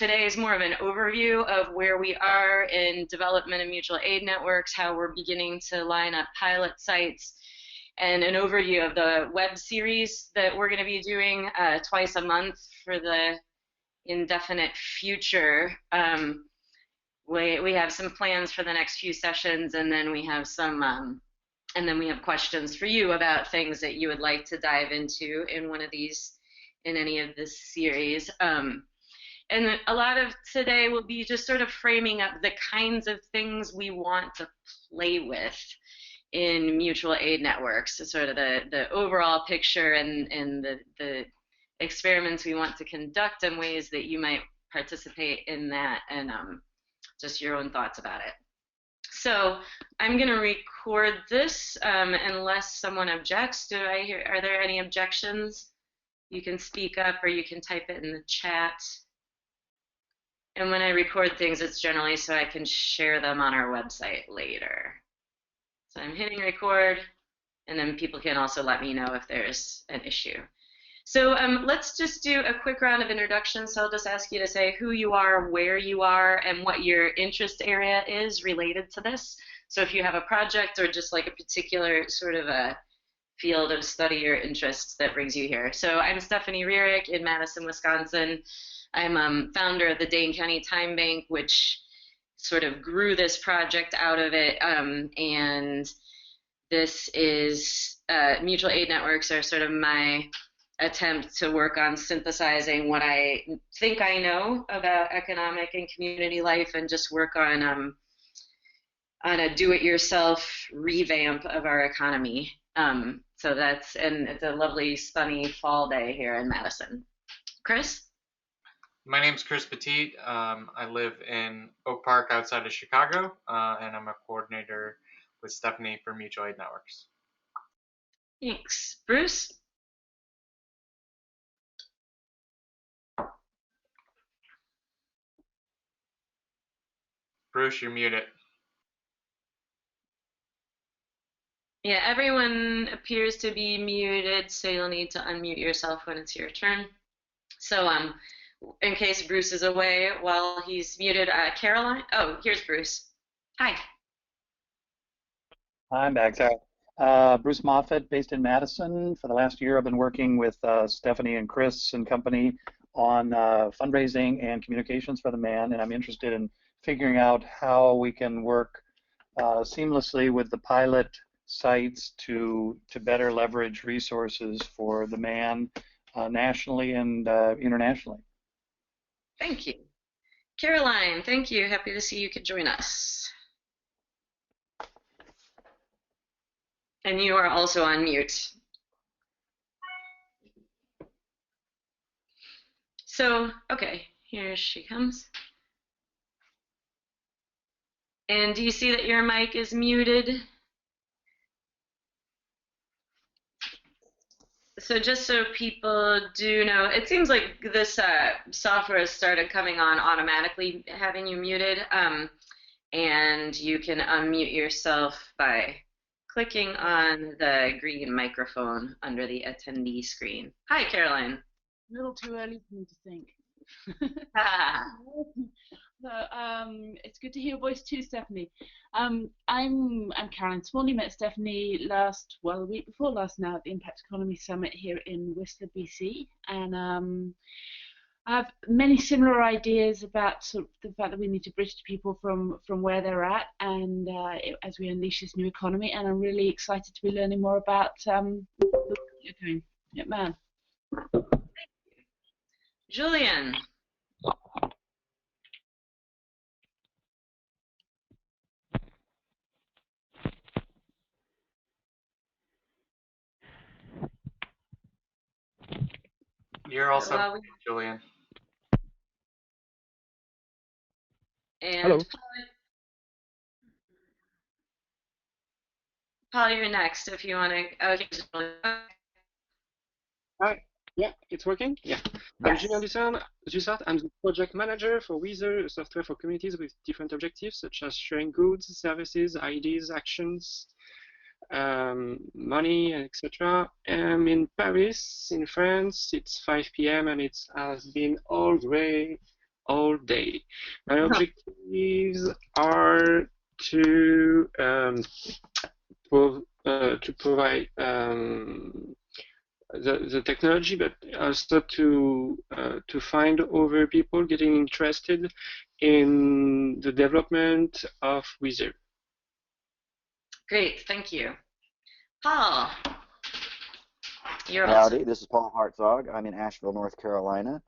today is more of an overview of where we are in development of mutual aid networks, how we're beginning to line up pilot sites, and an overview of the web series that we're going to be doing twice a month for the indefinite future. We have some plans for the next few sessions, and then we have questions for you about things that you would like to dive into in one of these, in any of this series. And a lot of today will be just sort of framing up the kinds of things we want to play with in mutual aid networks, so sort of the overall picture and the experiments we want to conduct and ways that you might participate in that, and just your own thoughts about it. So I'm going to record this unless someone objects. Are there any objections? You can speak up or you can type it in the chat. And when I record things, it's generally so I can share them on our website later. So I'm hitting record, and then people can also let me know if there's an issue. So let's just do a quick round of introductions. So I'll just ask you to say who you are, where you are, and what your interest area is related to this. So if you have a project or just like a particular sort of a field of study or interest that brings you here. So I'm Stephanie Rearick in Madison, Wisconsin. I'm founder of the Dane County Time Bank, which sort of grew this project out of it. And this is mutual aid networks are sort of my attempt to work on synthesizing what I think I know about economic and community life, and just work on a do-it-yourself revamp of our economy. So that's, and it's a lovely sunny fall day here in Madison. Chris? My name's Chris Petit. I live in Oak Park outside of Chicago, and I'm a coordinator with Stephanie for Mutual Aid Networks. Thanks. Bruce? Bruce, you're muted. Yeah, everyone appears to be muted, so you'll need to unmute yourself when it's your turn. So in case Bruce is away while he's muted, Caroline? Oh, here's Bruce. Hi. I'm back. Sorry. Bruce Moffett, based in Madison. For the last year, I've been working with Stephanie and Chris and company on fundraising and communications for the man, and I'm interested in figuring out how we can work seamlessly with the pilot sites to better leverage resources for the man nationally and internationally. Thank you. Caroline, thank you. Happy to see you could join us. And you are also on mute. So, okay, here she comes. And do you see that your mic is muted? So just so people do know, it seems like this software has started coming on automatically, having you muted, and you can unmute yourself by clicking on the green microphone under the attendee screen. Hi, Caroline. A little too early for me to think. So, it's good to hear your voice too, Stephanie. I'm Caroline Smalley. Met Stephanie the week before last now at the Impact Economy Summit here in Whistler, BC, and I have many similar ideas about sort of the fact that we need to bridge to people from where they're at, and as we unleash this new economy. And I'm really excited to be learning more about what you're doing. Yeah, man. Julian. You're also Julian. And hello. Paul, you're next if you want to. Okay. Hi. Yeah, it's working? Yeah. Yes. I'm Julian Dussart. I'm the project manager for Weather, software for communities with different objectives, such as sharing goods, services, ideas, actions, money, etc. I'm in Paris, in France. It's 5 p.m. and it has been all gray all day. My objectives are to provide the technology, but also to find other people getting interested in the development of Wizard. Great, thank you. Paul, you're Howdy, also. this is Paul Hartzog. I'm in Asheville, North Carolina.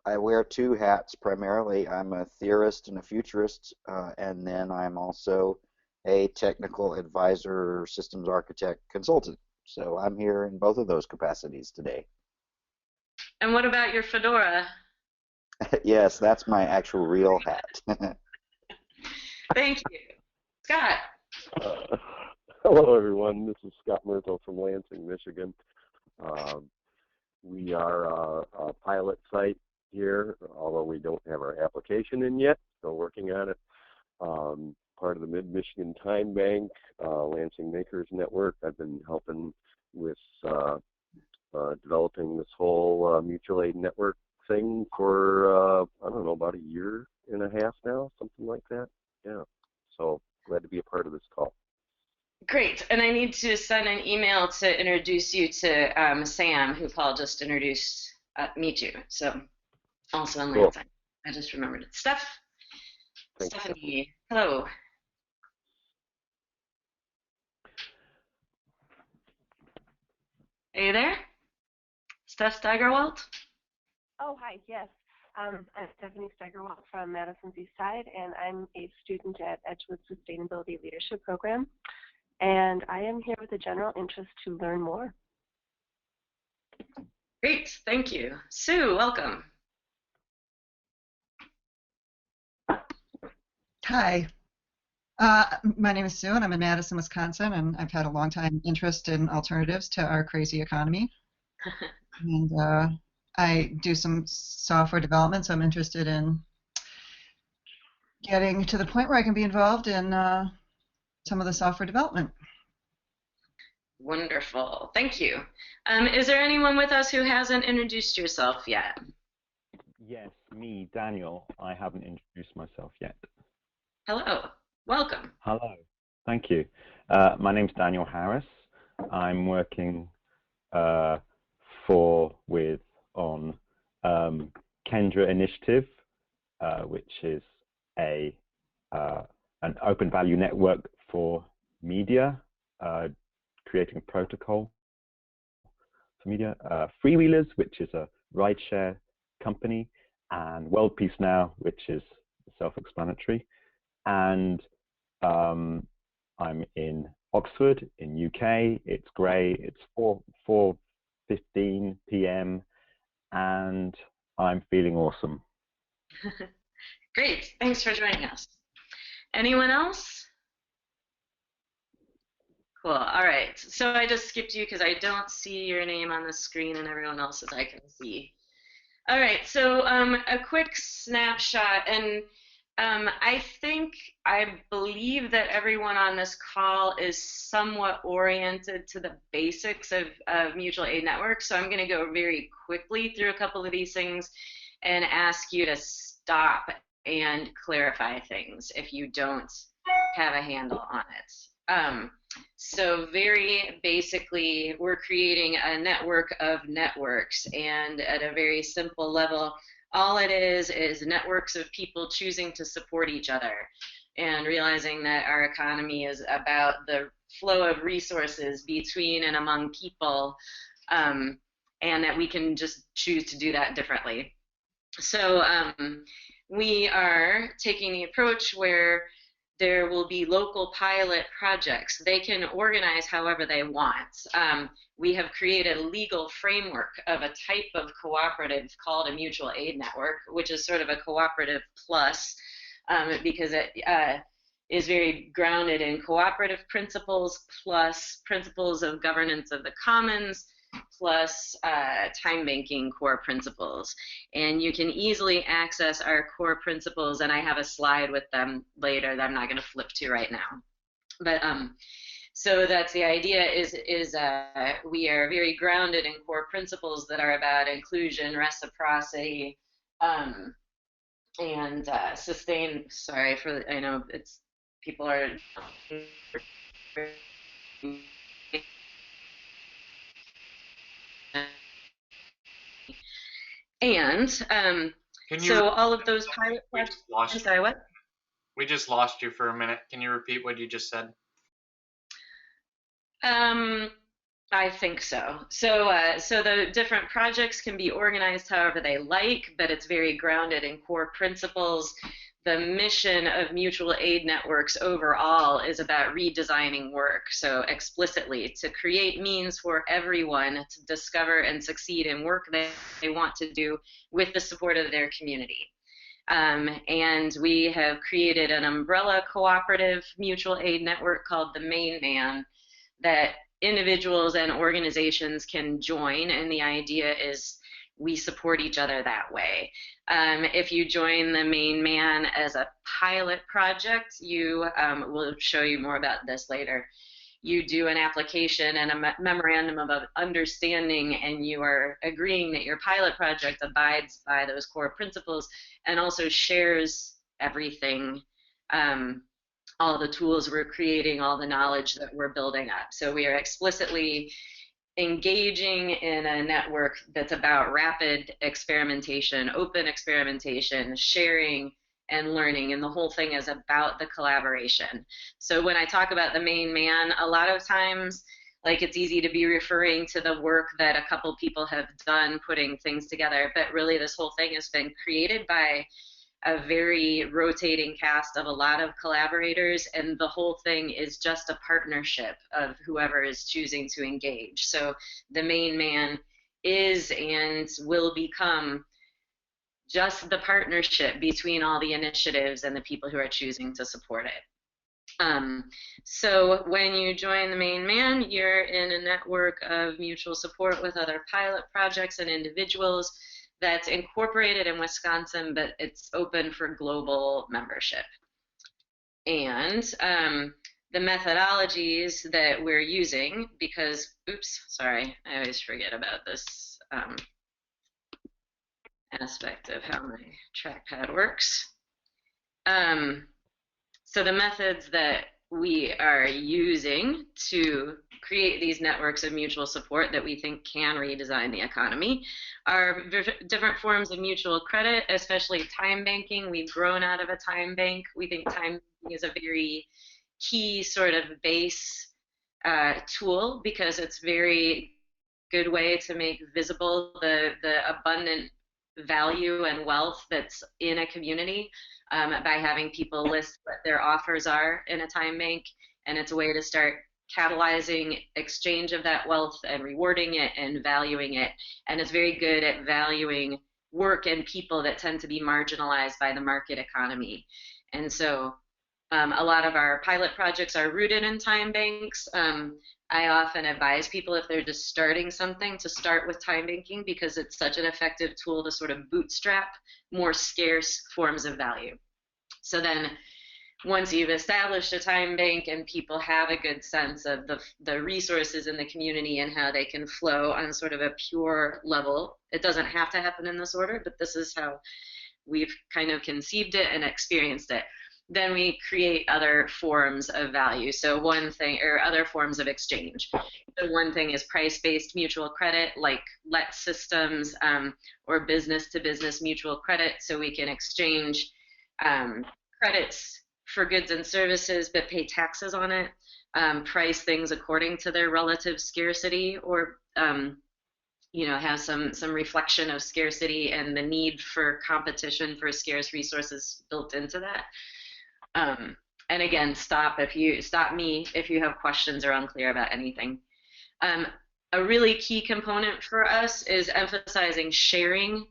I wear two hats primarily. I'm a theorist and a futurist, and then I'm also a technical advisor, systems architect, consultant. So I'm here in both of those capacities today. And what about your fedora? Yes, that's my actual real hat. Thank you. Scott. Hello, everyone. This is Scott Myrtle from Lansing, Michigan. We are a pilot site here, although we don't have our application in yet. Still working on it. Part of the Mid-Michigan Time Bank, Lansing Makers Network. I've been helping with developing this whole mutual aid network thing for, I don't know, about a year and a half now, something like that. Yeah. So glad to be a part of this call. Great, and I need to send an email to introduce you to Sam, who Paul just introduced me to. So also in Lansing. I just remembered it. Stephanie, hello. Are you there? Steph Steigerwalt? Oh, hi, yes. I'm Stephanie Steigerwalt from Madison's East Side, and I'm a student at Edgewood Sustainability Leadership Program. And I am here with a general interest to learn more. Great, thank you. Sue, welcome. Hi. My name is Sue, and I'm in Madison, Wisconsin, and I've had a long time interest in alternatives to our crazy economy. And I do some software development, so I'm interested in getting to the point where I can be involved in some of the software development. Wonderful, thank you. Is there anyone with us who hasn't introduced yourself yet? Yes, me, Daniel. I haven't introduced myself yet. Hello, welcome. Hello, thank you. My name's Daniel Harris. I'm working on Kendra Initiative, which is an open value network for media, creating a protocol for media. Freewheelers, which is a rideshare company, and World Peace Now, which is self-explanatory. And I'm in Oxford in UK. It's grey. It's 4:15 p.m. and I'm feeling awesome. Great, thanks for joining us. Anyone else? Cool, all right. So I just skipped you because I don't see your name on the screen and everyone else's I can see. All right, so a quick snapshot, and I believe that everyone on this call is somewhat oriented to the basics of mutual aid networks, so I'm going to go very quickly through a couple of these things and ask you to stop and clarify things if you don't have a handle on it. So very basically, we're creating a network of networks, and at a very simple level, all it is networks of people choosing to support each other and realizing that our economy is about the flow of resources between and among people, and that we can just choose to do that differently. So we are taking the approach where there will be local pilot projects. They can organize however they want. We have created a legal framework of a type of cooperative called a mutual aid network, which is sort of a cooperative plus, because it is very grounded in cooperative principles plus principles of governance of the commons plus time banking core principles. And you can easily access our core principles, and I have a slide with them later that I'm not going to flip to right now. But so that's the idea is we are very grounded in core principles that are about inclusion, reciprocity, And sustain. Sorry for I know it's people are. And so all of those pilot projects. I'm sorry, what? We just lost you for a minute. Can you repeat what you just said? I think so. So the different projects can be organized however they like, but it's very grounded in core principles. The mission of mutual aid networks overall is about redesigning work. So explicitly to create means for everyone to discover and succeed in work they want to do with the support of their community. And we have created an umbrella cooperative mutual aid network called the Main Man that individuals and organizations can join, and the idea is we support each other that way. If you join the Main Man as a pilot project, you we'll show you more about this later. You do an application and a memorandum of understanding, and you are agreeing that your pilot project abides by those core principles and also shares everything, all the tools we're creating, all the knowledge that we're building up. So we are explicitly engaging in a network that's about rapid experimentation, open experimentation, sharing, and learning, and the whole thing is about the collaboration. So when I talk about the Main Man, a lot of times, like, it's easy to be referring to the work that a couple people have done putting things together, but really this whole thing has been created by a very rotating cast of a lot of collaborators, and the whole thing is just a partnership of whoever is choosing to engage. So the Main Man is and will become just the partnership between all the initiatives and the people who are choosing to support it. So when you join the Main Man, you're in a network of mutual support with other pilot projects and individuals that's incorporated in Wisconsin, but it's open for global membership. And the methodologies that we're using, because, oops, sorry, I always forget about this aspect of how my trackpad works. So the methods that we are using to create these networks of mutual support that we think can redesign the economy are different forms of mutual credit, especially time banking. We've grown out of a time bank. We think time banking is a very key sort of base tool because it's a very good way to make visible the abundant value and wealth that's in a community by having people list what their offers are in a time bank, and it's a way to start catalyzing exchange of that wealth and rewarding it and valuing it, and it's very good at valuing work and people that tend to be marginalized by the market economy. And so a lot of our pilot projects are rooted in time banks. I often advise people if they're just starting something to start with time banking because it's such an effective tool to sort of bootstrap more scarce forms of value. So then once you've established a time bank and people have a good sense of the resources in the community and how they can flow on sort of a pure level, it doesn't have to happen in this order, but this is how we've kind of conceived it and experienced it. Then we create other forms of value. So one thing, or other forms of exchange. So one thing is price-based mutual credit, like LET systems or business-to-business mutual credit. So we can exchange credits for goods and services, but pay taxes on it, price things according to their relative scarcity, or you know, have some reflection of scarcity and the need for competition for scarce resources built into that. And again, stop me if you have questions or unclear about anything. A really key component for us is emphasizing sharing,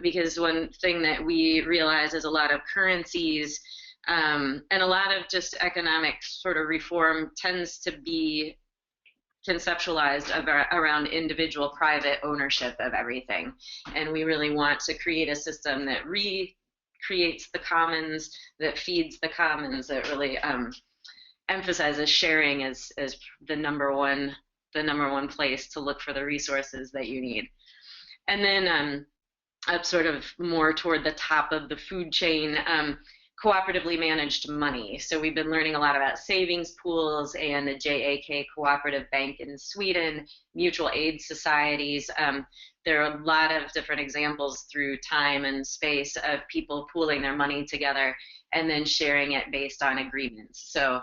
because one thing that we realize is a lot of currencies and a lot of just economic sort of reform tends to be conceptualized around individual private ownership of everything. And we really want to create a system that creates the commons, that feeds the commons, that really emphasizes sharing as the number one place to look for the resources that you need. And then up sort of more toward the top of the food chain, cooperatively managed money. So we've been learning a lot about savings pools and the JAK Cooperative Bank in Sweden, mutual aid societies. There are a lot of different examples through time and space of people pooling their money together and then sharing it based on agreements. So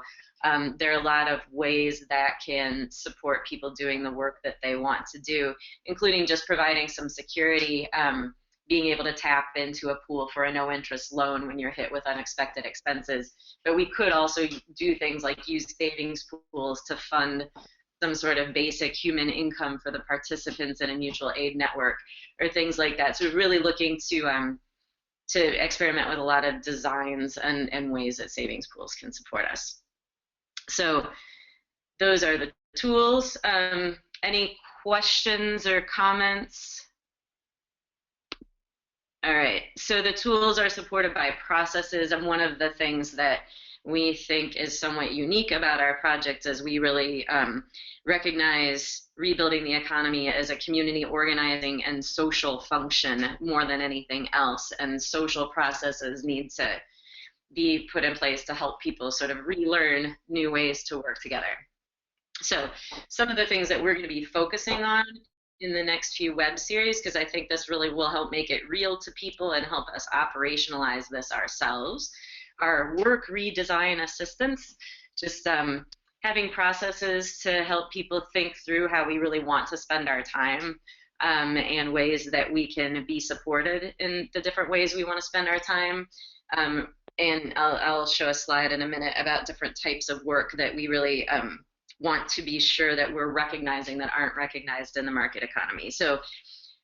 there are a lot of ways that can support people doing the work that they want to do, including just providing some security, being able to tap into a pool for a no-interest loan when you're hit with unexpected expenses. But we could also do things like use savings pools to fund some sort of basic human income for the participants in a mutual aid network, or things like that. So we're really looking to experiment with a lot of designs and ways that savings pools can support us. So those are the tools. Any questions or comments? All right, so the tools are supported by processes, and one of the things that we think is somewhat unique about our project is we really recognize rebuilding the economy as a community organizing and social function more than anything else, and social processes need to be put in place to help people sort of relearn new ways to work together. So some of the things that we're going to be focusing on in the next few web series, because I think this really will help make it real to people and help us operationalize this ourselves, are work redesign assistance, just having processes to help people think through how we really want to spend our time, and ways that we can be supported in the different ways we want to spend our time. And I'll show a slide in a minute about different types of work that we really want to be sure that we're recognizing that aren't recognized in the market economy. So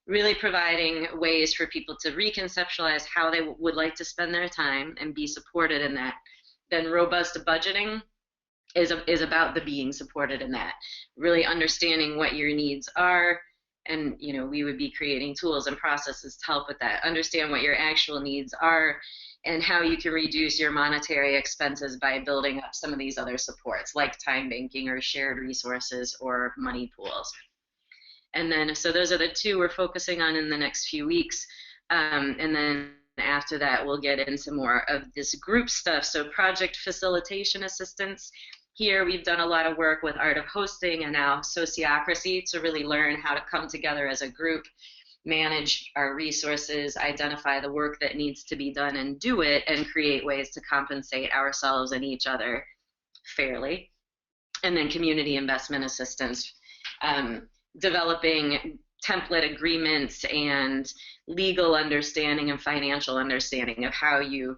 really providing ways for people to reconceptualize how they would like to spend their time and be supported in that. Then robust budgeting is about the being supported in that, really understanding what your needs are, and we would be creating tools and processes to help with that. Understand what your actual needs are and how you can reduce your monetary expenses by building up some of these other supports like time banking or shared resources or money pools. And then, so those are the two we're focusing on in the next few weeks. And then after that, we'll get into more of this group stuff. So project facilitation assistance. Here we've done a lot of work with Art of Hosting and now Sociocracy to really learn how to come together as a group, manage our resources, identify the work that needs to be done and do it, and create ways to compensate ourselves and each other fairly. And then community investment assistance, developing template agreements and legal understanding and financial understanding of how you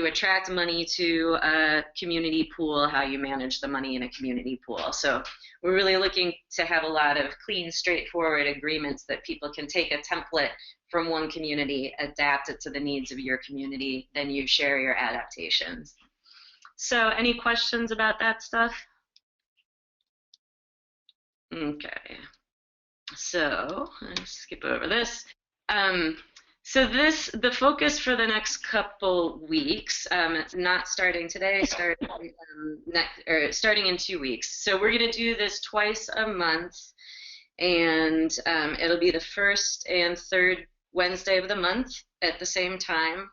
attract money to a community pool, how you manage the money in a community pool. So we're really looking to have a lot of clean, straightforward agreements that people can take a template from one community, adapt it to the needs of your community, then you share your adaptations. So any questions about that stuff? Okay. So let's skip over this. So the focus for the next couple weeks, it's not starting today, starting in 2 weeks. So we're going to do this twice a month, and it'll be the first and third Wednesday of the month at the same time.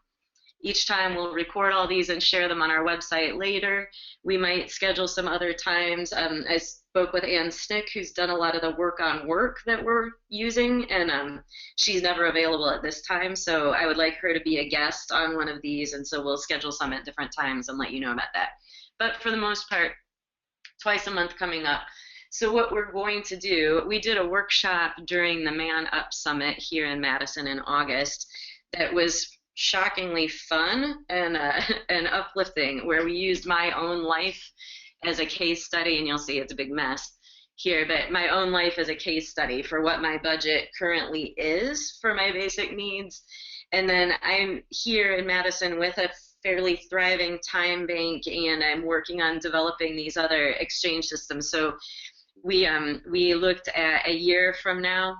Each time we'll record all these and share them on our website later. We might schedule some other times. I spoke with Ann Snick, who's done a lot of the work on work that we're using, and she's never available at this time, so I would like her to be a guest on one of these, and so we'll schedule some at different times and let you know about that. But for the most part, twice a month coming up. So what we're going to do, we did a workshop during the Man Up Summit here in Madison in August that was shockingly fun and uplifting, where we used my own life as a case study, and you'll see it's a big mess here, but my own life as a case study for what my budget currently is for my basic needs. And then I'm here in Madison with a fairly thriving time bank, and I'm working on developing these other exchange systems. So we looked at a year from now,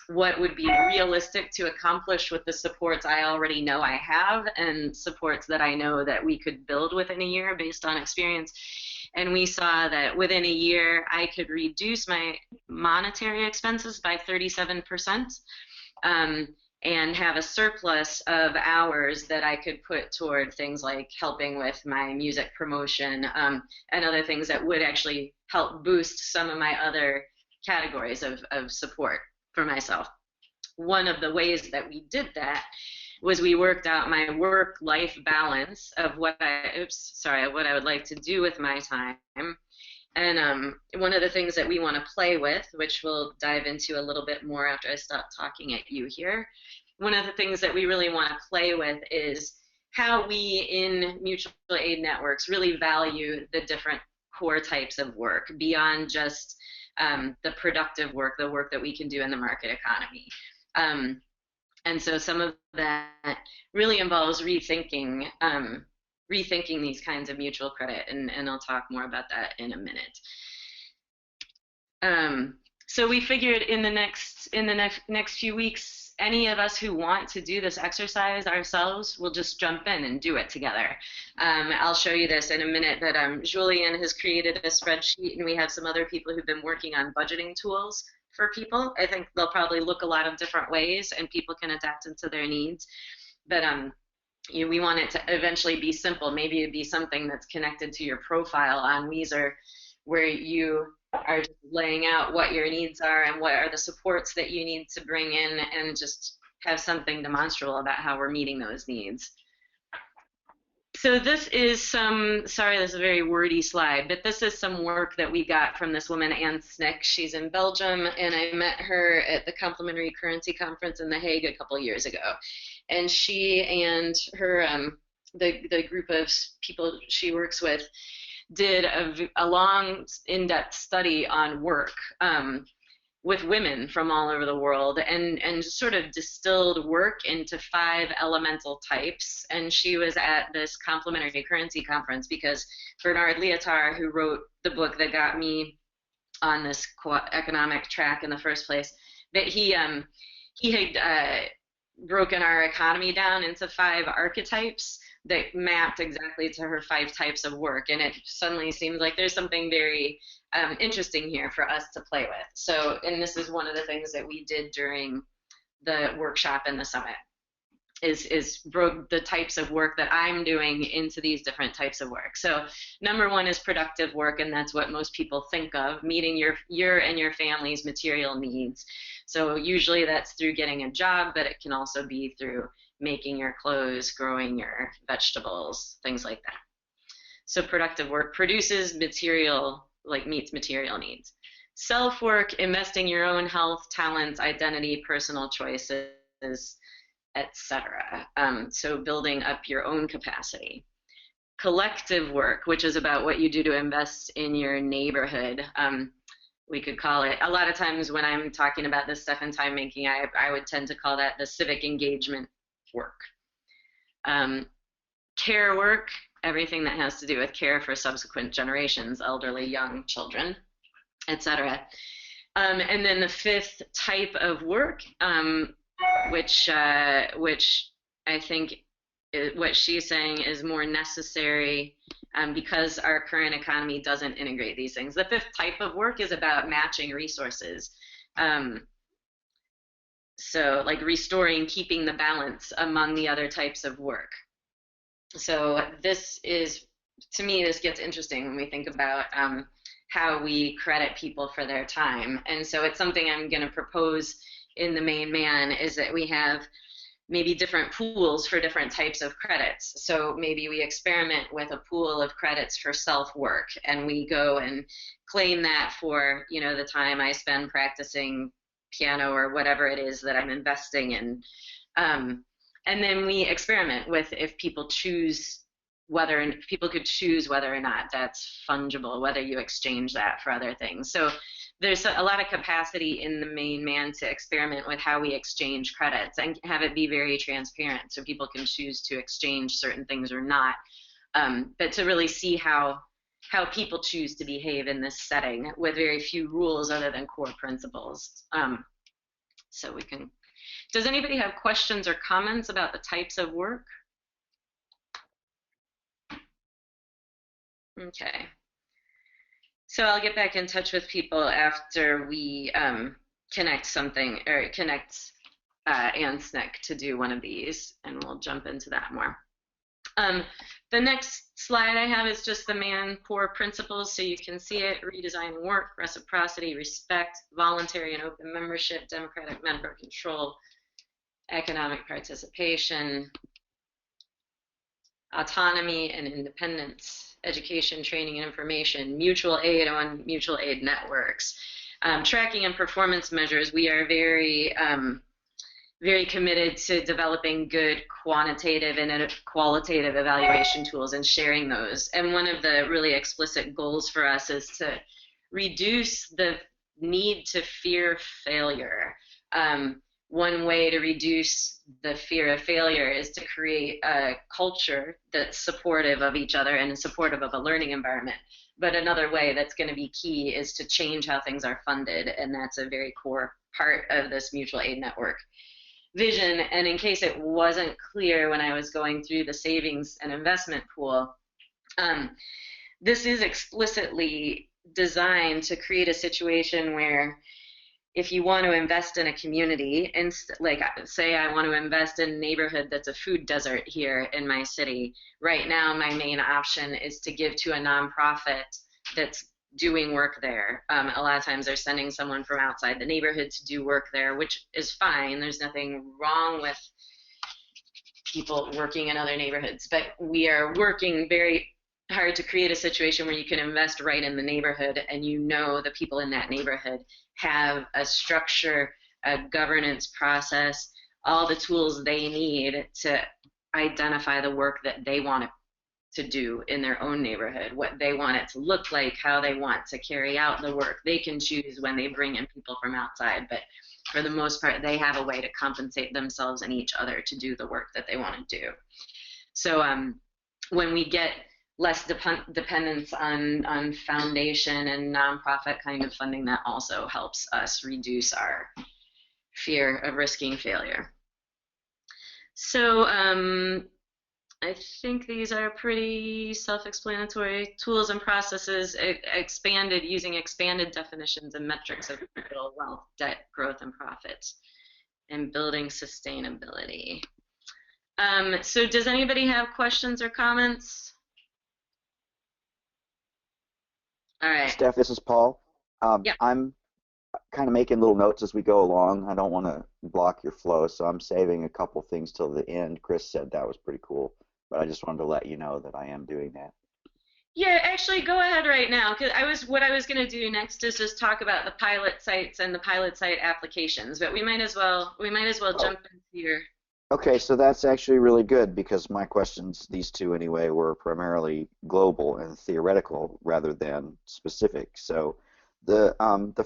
what would be realistic to accomplish with the supports I already know I have and supports that I know that we could build within a year based on experience. And we saw that within a year I could reduce my monetary expenses by 37%. and have a surplus of hours that I could put toward things like helping with my music promotion, and other things that would actually help boost some of my other categories of support for myself. One of the ways that we did that was we worked out my work-life balance of what I would like to do with my time. And one of the things that we want to play with, which we'll dive into a little bit more after I stop talking at you here, one of the things that we really want to play with is how we in mutual aid networks really value the different core types of work beyond just the productive work, the work that we can do in the market economy. And so some of that really involves rethinking these kinds of mutual credit, and I'll talk more about that in a minute. So we figured in the next few weeks, any of us who want to do this exercise ourselves will just jump in and do it together. I'll show you this in a minute, but Julian has created a spreadsheet, and we have some other people who've been working on budgeting tools for people. I think they'll probably look a lot of different ways, and people can adapt into their needs. But we want it to eventually be simple. Maybe it'd be something that's connected to your profile on Weezer, where you are just laying out what your needs are and what are the supports that you need to bring in, and just have something demonstrable about how we're meeting those needs. So this is this is a very wordy slide, but this is some work that we got from this woman, Anne Snick. She's in Belgium, and I met her at the Complementary Currency Conference in The Hague a couple years ago. And she and her, the group of people she works with, did a long, in-depth study on work with women from all over the world, and sort of distilled work into 5 elemental types. And she was at this Complementary Currency Conference because Bernard Lietaer, who wrote the book that got me on this economic track in the first place, that he had broken our economy down into 5 archetypes that mapped exactly to her 5 types of work. And it suddenly seems like there's something very interesting here for us to play with. So, and this is one of the things that we did during the workshop and the summit, is broke the types of work that I'm doing into these different types of work. So number 1 is productive work, and that's what most people think of, meeting your and your family's material needs. So usually that's through getting a job, but it can also be through making your clothes, growing your vegetables, things like that. So productive work produces material, like meets material needs. Self-work, investing your own health, talents, identity, personal choices, etc. So building up your own capacity. Collective work, which is about what you do to invest in your neighborhood. We could call it, a lot of times when I'm talking about this stuff in time making, I would tend to call that the civic engagement work. Care work, everything that has to do with care for subsequent generations, elderly, young, children, etc. And then the 5th type of work, which I think what she's saying is more necessary because our current economy doesn't integrate these things. The 5th type of work is about matching resources. So like restoring, keeping the balance among the other types of work. So this is, to me, this gets interesting when we think about how we credit people for their time. And so it's something I'm going to propose in the main man, is that we have maybe different pools for different types of credits. So maybe we experiment with a pool of credits for self-work, and we go and claim that for, the time I spend practicing piano or whatever it is that I'm investing in. And then we experiment with if people could choose whether or not that's fungible, whether you exchange that for other things. So there's a lot of capacity in the main man to experiment with how we exchange credits and have it be very transparent so people can choose to exchange certain things or not. But to really see how people choose to behave in this setting with very few rules other than core principles. So we can, does anybody have questions or comments about the types of work? Okay. So I'll get back in touch with people after we connect and SNCC to do one of these, and we'll jump into that more. The next slide I have is just the MAN core principles, so you can see it: redesign work, reciprocity, respect, voluntary and open membership, democratic member control, economic participation, autonomy and independence, education, training, and information, mutual aid on mutual aid networks. Tracking and performance measures, we are very committed to developing good quantitative and qualitative evaluation tools and sharing those. And one of the really explicit goals for us is to reduce the need to fear failure. One way to reduce the fear of failure is to create a culture that's supportive of each other and supportive of a learning environment. But another way that's going to be key is to change how things are funded, and that's a very core part of this mutual aid network vision. And in case it wasn't clear when I was going through the savings and investment pool, this is explicitly designed to create a situation where if you want to invest in a community, and like say I want to invest in a neighborhood that's a food desert here in my city, right now my main option is to give to a nonprofit that's doing work there. A lot of times they're sending someone from outside the neighborhood to do work there, which is fine. There's nothing wrong with people working in other neighborhoods, but we are working very hard to create a situation where you can invest right in the neighborhood, and you know the people in that neighborhood have a structure, a governance process, all the tools they need to identify the work that they want to do in their own neighborhood, what they want it to look like, how they want to carry out the work. They can choose when they bring in people from outside, but for the most part, they have a way to compensate themselves and each other to do the work that they want to do. So when we get less dependence on foundation and nonprofit kind of funding, that also helps us reduce our fear of risking failure. So I think these are pretty self-explanatory. Tools and processes using expanded definitions and metrics of capital, wealth, debt, growth, and profits, and building sustainability. So does anybody have questions or comments? All right. Steph, this is Paul. Yeah. I'm kind of making little notes as we go along. I don't want to block your flow, so I'm saving a couple things till the end. Chris said that was pretty cool, but I just wanted to let you know that I am doing that. Yeah, actually, go ahead right now, because what I was going to do next is just talk about the pilot sites and the pilot site applications. But we might as well jump into your. Okay, so that's actually really good, because my questions, these two anyway, were primarily global and theoretical rather than specific. So the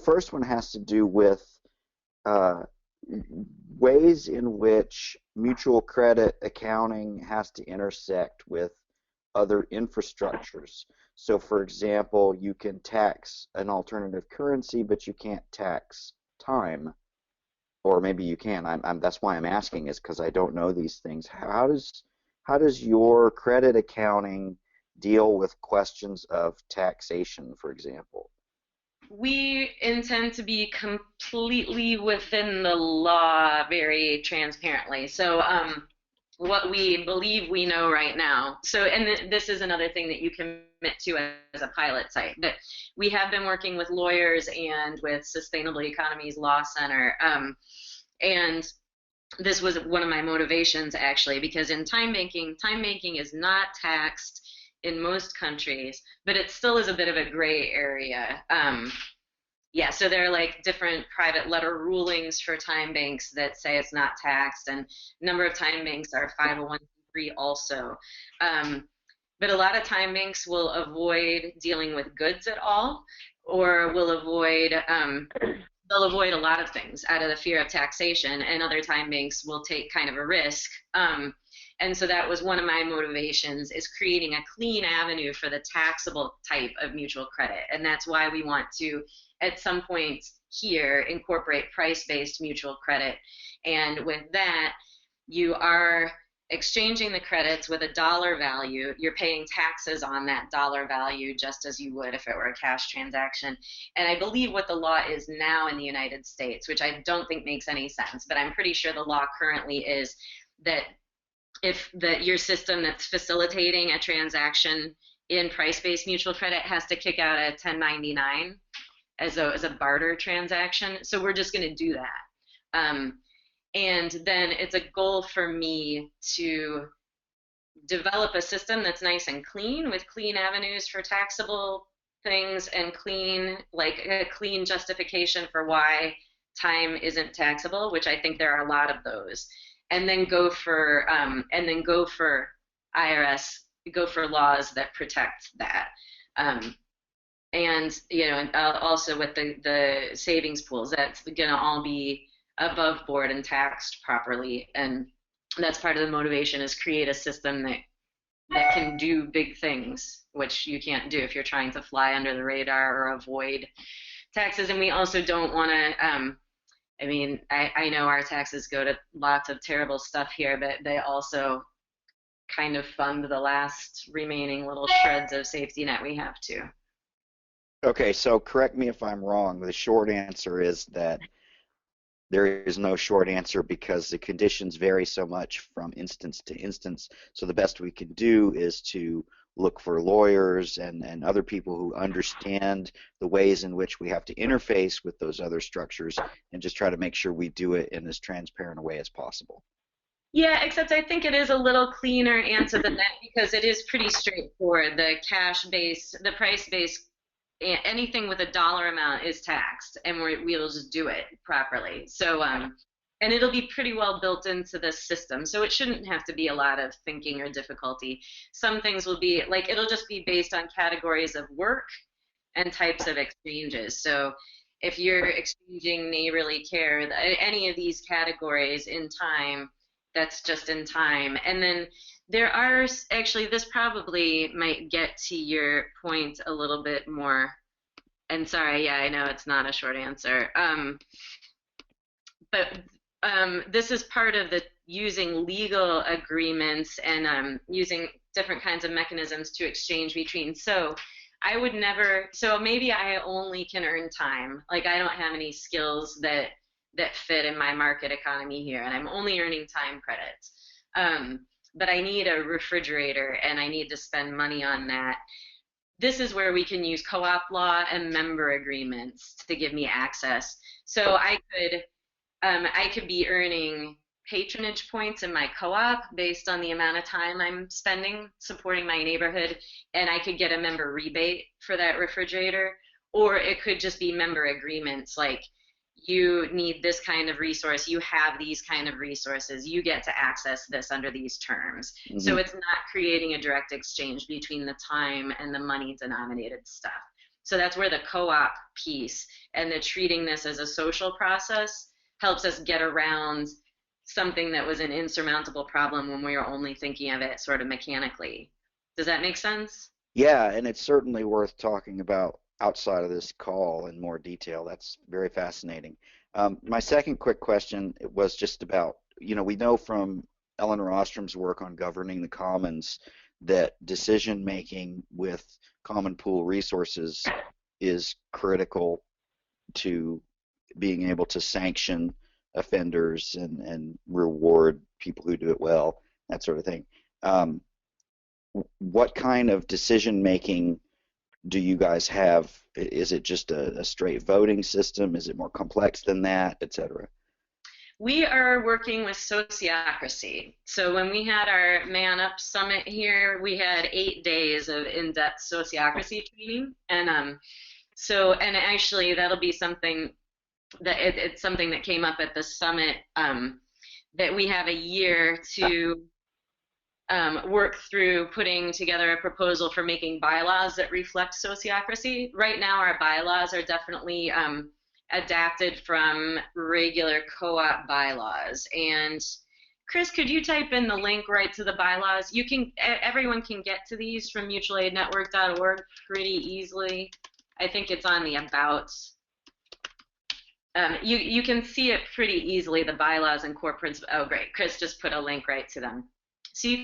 first one has to do with ways in which mutual credit accounting has to intersect with other infrastructures. So for example, you can tax an alternative currency, but you can't tax time. Or maybe you can. That's why I'm asking, is because I don't know these things. How does your credit accounting deal with questions of taxation, for example? We intend to be completely within the law, very transparently. So what we believe we know right now. So, and this is another thing that you commit to as a pilot site. That we have been working with lawyers and with Sustainable Economies Law Center. And this was one of my motivations, actually, because in time banking is not taxed in most countries, but it still is a bit of a gray area. Yeah, so there are like different private letter rulings for time banks that say it's not taxed, and a number of time banks are 501c3 also. But a lot of time banks will avoid dealing with goods at all, or will avoid they'll avoid a lot of things out of the fear of taxation, and other time banks will take kind of a risk. And so that was one of my motivations, is creating a clean avenue for the taxable type of mutual credit. And that's why we want to, at some point here, incorporate price-based mutual credit. And with that, you are exchanging the credits with a dollar value, you're paying taxes on that dollar value just as you would if it were a cash transaction. And I believe what the law is now in the United States, which I don't think makes any sense, but I'm pretty sure the law currently is that if your system that's facilitating a transaction in price-based mutual credit has to kick out a 1099 as a barter transaction. So we're just going to do that. And then it's a goal for me to develop a system that's nice and clean with clean avenues for taxable things and like a clean justification for why time isn't taxable, which I think there are a lot of those. And then go for IRS, go for laws that protect that. And also with the savings pools, that's going to all be above board and taxed properly, and that's part of the motivation, is create a system that can do big things, which you can't do if you're trying to fly under the radar or avoid taxes. And we also don't want to I know our taxes go to lots of terrible stuff here, but they also kind of fund the last remaining little shreds of safety net we have too. Okay, so correct me if I'm wrong. The short answer is that there is no short answer because the conditions vary so much from instance to instance. So the best we can do is to look for lawyers and other people who understand the ways in which we have to interface with those other structures and just try to make sure we do it in as transparent a way as possible. Yeah, except I think it is a little cleaner answer than that because it is pretty straightforward. The cash-based, the price-based, anything with a dollar amount is taxed, and we'll just do it properly. So, and it'll be pretty well built into the system, so it shouldn't have to be a lot of thinking or difficulty. Some things will be, like, it'll just be based on categories of work and types of exchanges. So if you're exchanging neighborly care, any of these categories in time, that's just in time. And then there are, actually, this probably might get to your point a little bit more. And sorry, yeah, I know it's not a short answer. But this is part of the using legal agreements and using different kinds of mechanisms to exchange between. So I would never, so maybe I only can earn time. Like I don't have any skills that fit in my market economy here, and I'm only earning time credits. But I need a refrigerator, and I need to spend money on that. This is where we can use co-op law and member agreements to give me access. So I could be earning patronage points in my co-op based on the amount of time I'm spending supporting my neighborhood, and I could get a member rebate for that refrigerator. Or it could just be member agreements, like you need this kind of resource, you have these kind of resources, you get to access this under these terms. Mm-hmm. So it's not creating a direct exchange between the time and the money denominated stuff. So that's where the co-op piece and the treating this as a social process helps us get around something that was an insurmountable problem when we were only thinking of it sort of mechanically. Does that make sense? Yeah, and it's certainly worth talking about outside of this call in more detail. That's very fascinating. My second quick question was just about, we know from Elinor Ostrom's work on governing the commons that decision making with common pool resources is critical to being able to sanction offenders and reward people who do it well, that sort of thing. What kind of decision making do you guys have? Is it just a straight voting system? Is it more complex than that, et cetera? We are working with sociocracy. So when we had our Man Up Summit here, we had 8 days of in-depth sociocracy training. And and actually that'll be something that it's something that came up at the summit, that we have a year to work through putting together a proposal for making bylaws that reflect sociocracy. Right now our bylaws are definitely adapted from regular co-op bylaws. And Chris, could you type in the link right to the bylaws? Everyone can get to these from mutualaidnetwork.org pretty easily. I think it's on the About. You can see it pretty easily, the bylaws and core principles. Oh, great. Chris just put a link right to them. So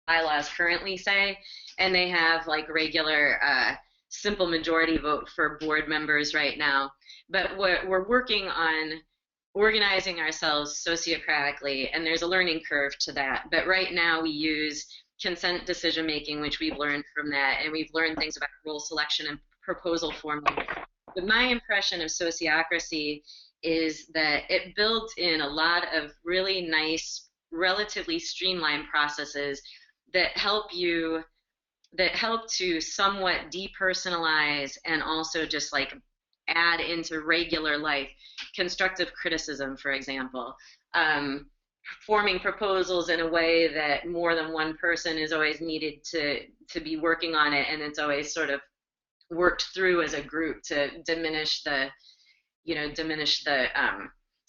bylaws currently say, and they have like regular simple majority vote for board members right now. But we're working on organizing ourselves sociocratically, and there's a learning curve to that. But right now we use consent decision making, which we've learned from that, and we've learned things about role selection and proposal forming. But my impression of sociocracy is that it builds in a lot of really nice, relatively streamlined processes that help to somewhat depersonalize and also just like add into regular life constructive criticism, for example, forming proposals in a way that more than one person is always needed to be working on it, and it's always sort of worked through as a group to diminish the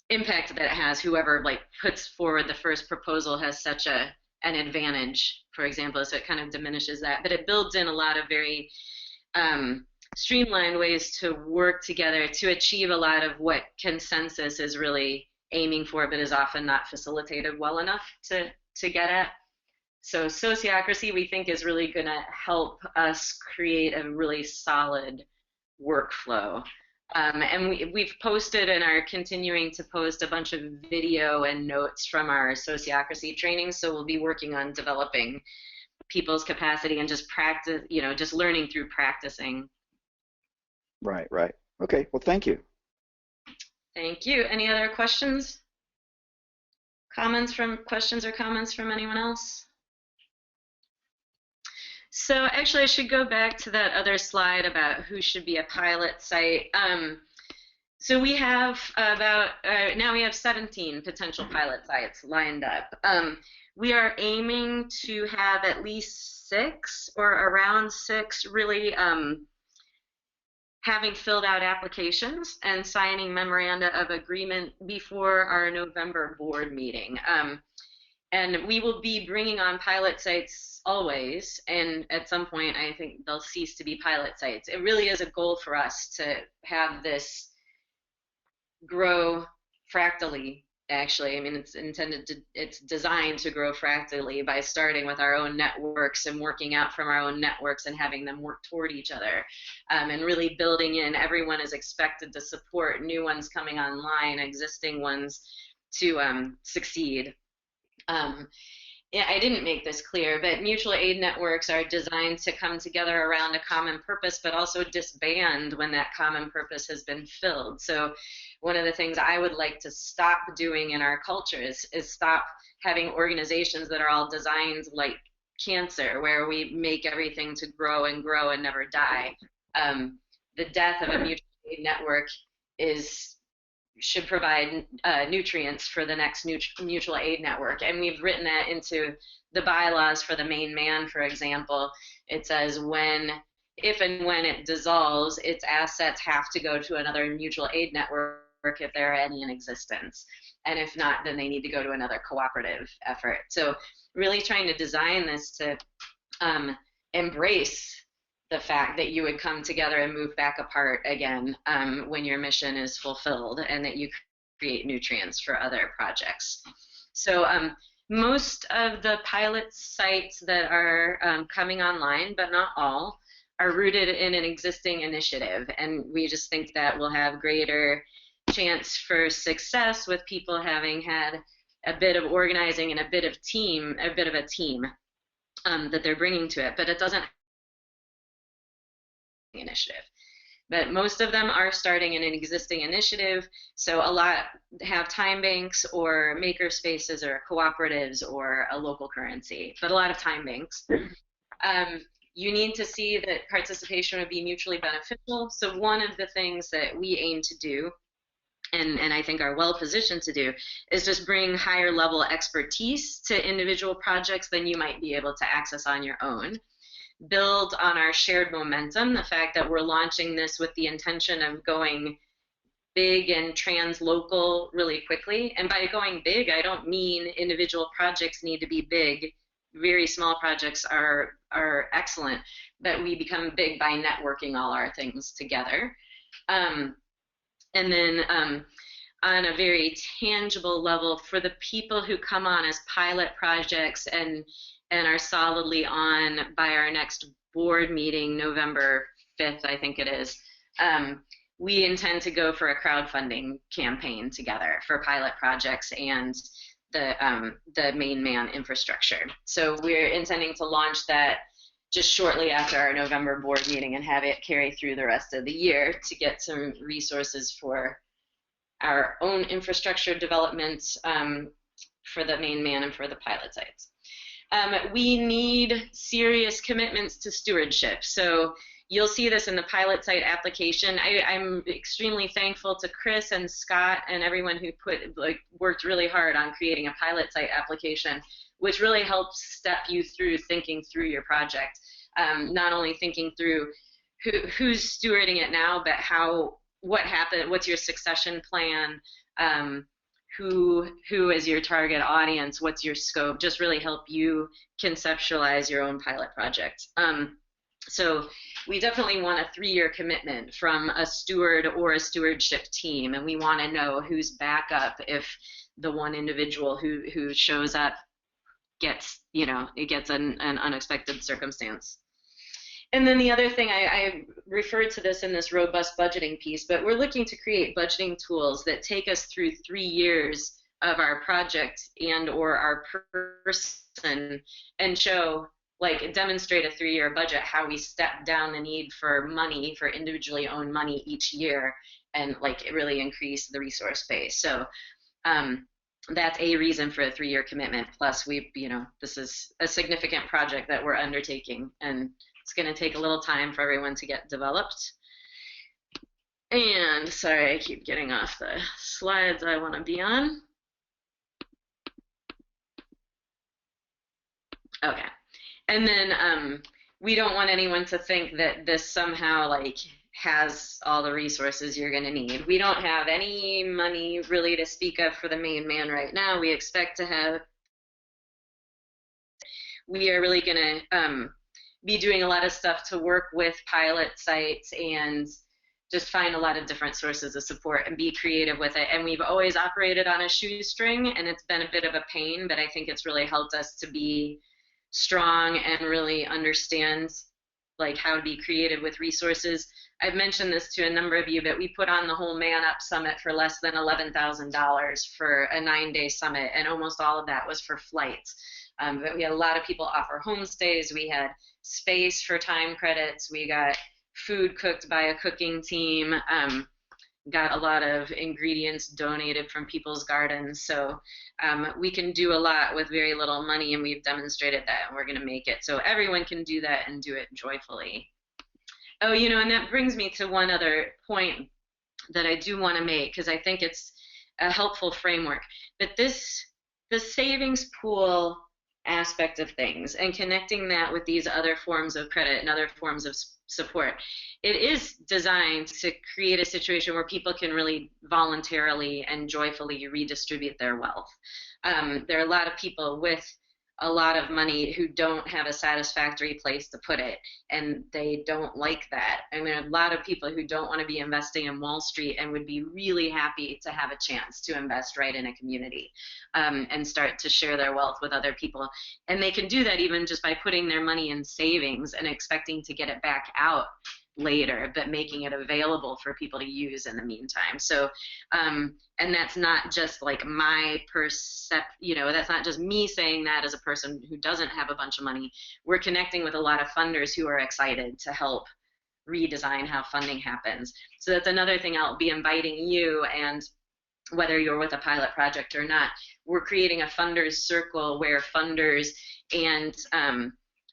impact that it has. Whoever like puts forward the first proposal has such an advantage, for example, so it kind of diminishes that. But it builds in a lot of very streamlined ways to work together to achieve a lot of what consensus is really aiming for, but is often not facilitated well enough to get at. So sociocracy, we think, is really going to help us create a really solid workflow. And we've posted and are continuing to post a bunch of video and notes from our sociocracy training. So we'll be working on developing people's capacity and just practice, just learning through practicing. Right. Okay, well, thank you. Thank you. Any other questions? Questions or comments from anyone else? So actually, I should go back to that other slide about who should be a pilot site. So we have now we have 17 potential pilot sites lined up. We are aiming to have at least 6 or around 6 really having filled out applications and signing memoranda of agreement before our November board meeting. And we will be bringing on pilot sites always, and at some point I think they'll cease to be pilot sites. It really is a goal for us to have this grow fractally, actually. I mean, it's designed to grow fractally by starting with our own networks and working out from our own networks and having them work toward each other, and really building in. Everyone is expected to support new ones coming online, existing ones to succeed. Yeah, I didn't make this clear, but mutual aid networks are designed to come together around a common purpose, but also disband when that common purpose has been filled. So one of the things I would like to stop doing in our culture is stop having organizations that are all designed like cancer, where we make everything to grow and grow and never die. The death of a mutual aid network should provide nutrients for the next mutual aid network. And we've written that into the bylaws for the main man, for example. It says if and when it dissolves, its assets have to go to another mutual aid network if there are any in existence. And if not, then they need to go to another cooperative effort. So really trying to design this to embrace the fact that you would come together and move back apart again when your mission is fulfilled, and that you create nutrients for other projects. So most of the pilot sites that are coming online, but not all, are rooted in an existing initiative, and we just think that will have greater chance for success with people having had a bit of organizing and a bit of a team that they're bringing to it. But it doesn't initiative. But most of them are starting in an existing initiative, so a lot have time banks or maker spaces or cooperatives or a local currency, but a lot of time banks. You need to see that participation would be mutually beneficial. So one of the things that we aim to do, and I think are well positioned to do, is just bring higher level expertise to individual projects than you might be able to access on your own. Build on our shared momentum, the fact that we're launching this with the intention of going big and translocal really quickly. And by going big, I don't mean individual projects need to be big. Very small projects are excellent, but we become big by networking all our things together. And then on a very tangible level for the people who come on as pilot projects and are solidly on by our next board meeting, November 5th, I think it is. We intend to go for a crowdfunding campaign together for pilot projects and the main man infrastructure. So we're intending to launch that just shortly after our November board meeting and have it carry through the rest of the year to get some resources for our own infrastructure development for the main man and for the pilot sites. We need serious commitments to stewardship. So you'll see this in the pilot site application. I'm extremely thankful to Chris and Scott and everyone who worked really hard on creating a pilot site application, which really helps step you through thinking through your project. Not only thinking through who's stewarding it now, but what happened, what's your succession plan, who is your target audience, what's your scope, just really help you conceptualize your own pilot project. So we definitely want a 3-year commitment from a steward or a stewardship team, and we want to know who's backup if the one individual who shows up gets, an unexpected circumstance. And then the other thing, I referred to this in this robust budgeting piece, but we're looking to create budgeting tools that take us through 3 years of our project and or our person and show, demonstrate a 3-year budget, how we step down the need for money, for individually owned money each year, and really increase the resource base. So that's a reason for a 3-year commitment. Plus, this is a significant project that we're undertaking, and it's going to take a little time for everyone to get developed. And sorry, I keep getting off the slides I want to be on. Okay. And then we don't want anyone to think that this somehow has all the resources you're going to need. We don't have any money really to speak of for the main man right now. We expect to have. We are really going to be doing a lot of stuff to work with pilot sites and just find a lot of different sources of support and be creative with it. And we've always operated on a shoestring, and it's been a bit of a pain, but I think it's really helped us to be strong and really understand how to be creative with resources. I've mentioned this to a number of you, but we put on the whole Man Up Summit for less than $11,000 for a 9-day summit, and almost all of that was for flights. But we had a lot of people offer homestays. We had space for time credits. We got food cooked by a cooking team. Got a lot of ingredients donated from people's gardens. So we can do a lot with very little money, and we've demonstrated that, and we're going to make it so everyone can do that and do it joyfully. Oh, and that brings me to one other point that I do want to make, because I think it's a helpful framework. But the savings pool aspect of things and connecting that with these other forms of credit and other forms of support, it is designed to create a situation where people can really voluntarily and joyfully redistribute their wealth. There are a lot of people with a lot of money who don't have a satisfactory place to put it, and they don't like that. And there are a lot of people who don't want to be investing in Wall Street and would be really happy to have a chance to invest right in a community and start to share their wealth with other people. And they can do that even just by putting their money in savings and expecting to get it back out later, but making it available for people to use in the meantime. So, and that's not just my that's not just me saying that as a person who doesn't have a bunch of money. We're connecting with a lot of funders who are excited to help redesign how funding happens. So that's another thing I'll be inviting you, and whether you're with a pilot project or not, we're creating a funders circle where funders and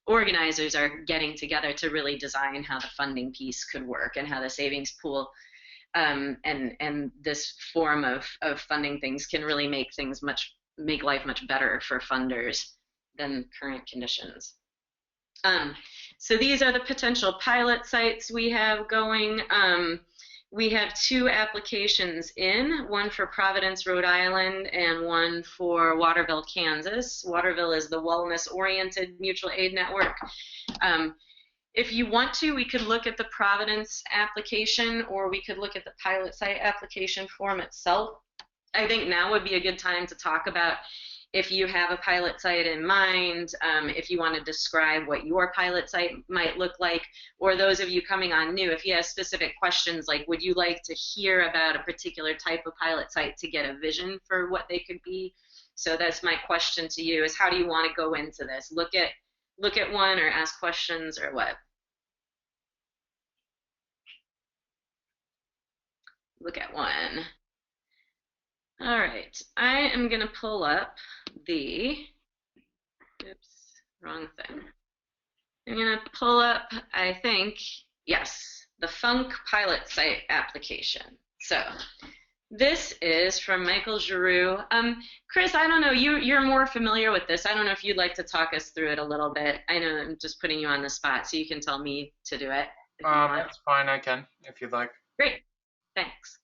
organizers are getting together to really design how the funding piece could work and how the savings pool and this form of funding things can really make life much better for funders than current conditions. So these are the potential pilot sites we have going. We have 2 applications in, one for Providence, Rhode Island, and one for Waterville, Kansas. Waterville is the wellness-oriented mutual aid network. If you want to, we could look at the Providence application, or we could look at the pilot site application form itself. I think now would be a good time to talk about if you have a pilot site in mind, if you want to describe what your pilot site might look like, or those of you coming on new, if you have specific questions, like would you like to hear about a particular type of pilot site to get a vision for what they could be? So that's my question to you, is how do you want to go into this? Look at one or ask questions or what? Look at one. All right, I am going to pull up the, oops, wrong thing. I'm going to pull up, I think, yes, the Func pilot site application. So this is from Michael Giroux. Chris, I don't know, you're more familiar with this. I don't know if you'd like to talk us through it a little bit. I know I'm just putting you on the spot, so you can tell me to do it if you want. That's fine, I can, if you'd like. Great, thanks.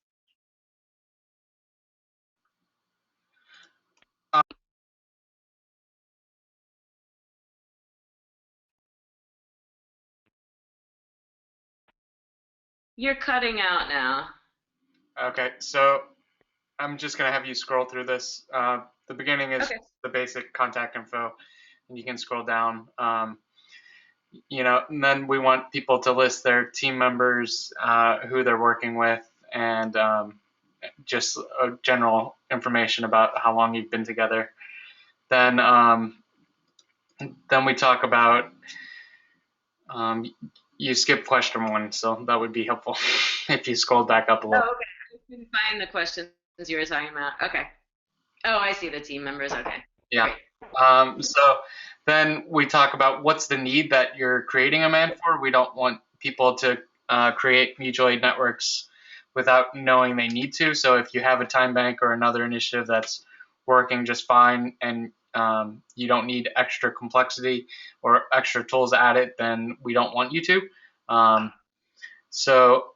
You're cutting out now. Okay, so I'm just going to have you scroll through this. The beginning is Okay. the basic contact info, and you can scroll down. And then we want people to list their team members, who they're working with, and just general information about how long you've been together. Then we talk about, you skipped question 1, so that would be helpful if you scroll back up a little. Oh, okay. I couldn't find the questions you were talking about. Okay. Oh, I see the team members. Okay. Yeah. Great. So then we talk about what's the need that you're creating a man for. We don't want people to create mutual aid networks without knowing they need to. So if you have a time bank or another initiative that's working just fine and you don't need extra complexity or extra tools added, then we don't want you to. So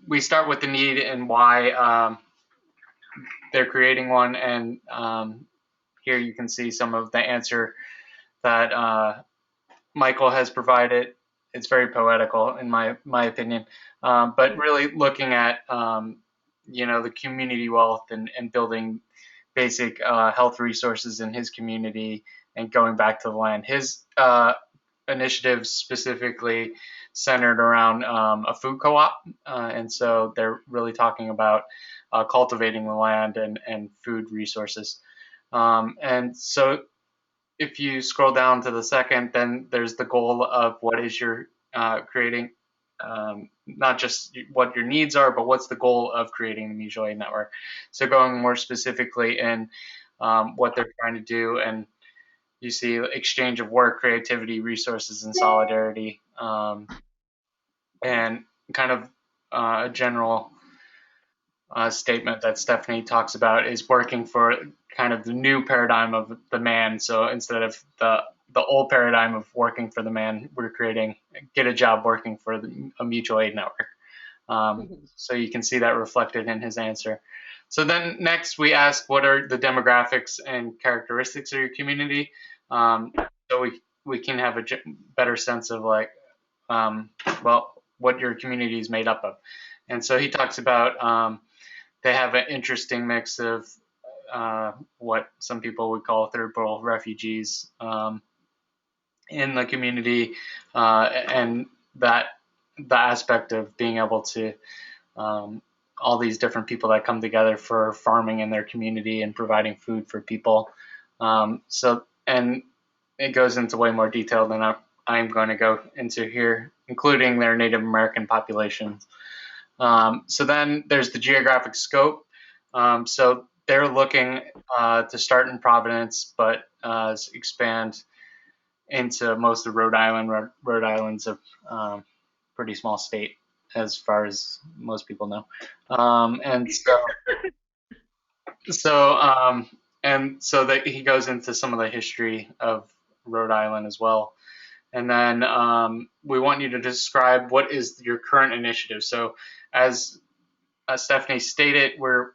we start with the need and why they're creating one, and here you can see some of the answer that Michael has provided. It's very poetical in my opinion, but really looking at the community wealth and building basic health resources in his community and going back to the land. His initiatives specifically centered around a food co-op, and so they're really talking about cultivating the land and food resources. And so if you scroll down to the second, then there's the goal of what is your creating, not just what your needs are, but what's the goal of creating the mutual aid network. So going more specifically in what they're trying to do, and you see exchange of work, creativity, resources, and solidarity, and kind of a general statement that Stephanie talks about is working for kind of the new paradigm of the man. So instead of the old paradigm of working for the man, we're creating get a job working for a mutual aid network. So you can see that reflected in his answer. So then next we ask, what are the demographics and characteristics of your community? So we can have a better sense of like, what your community is made up of. And so he talks about they have an interesting mix of what some people would call third world refugees in the community, and that the aspect of being able to all these different people that come together for farming in their community and providing food for people. And it goes into way more detail than I'm going to go into here, including their Native American populations. So then there's the geographic scope. So they're looking to start in Providence, but expand into most of Rhode Island. Rhode Island's a pretty small state as far as most people know. And so that he goes into some of the history of Rhode Island as well. And then we want you to describe what is your current initiative. So as Stephanie stated, we're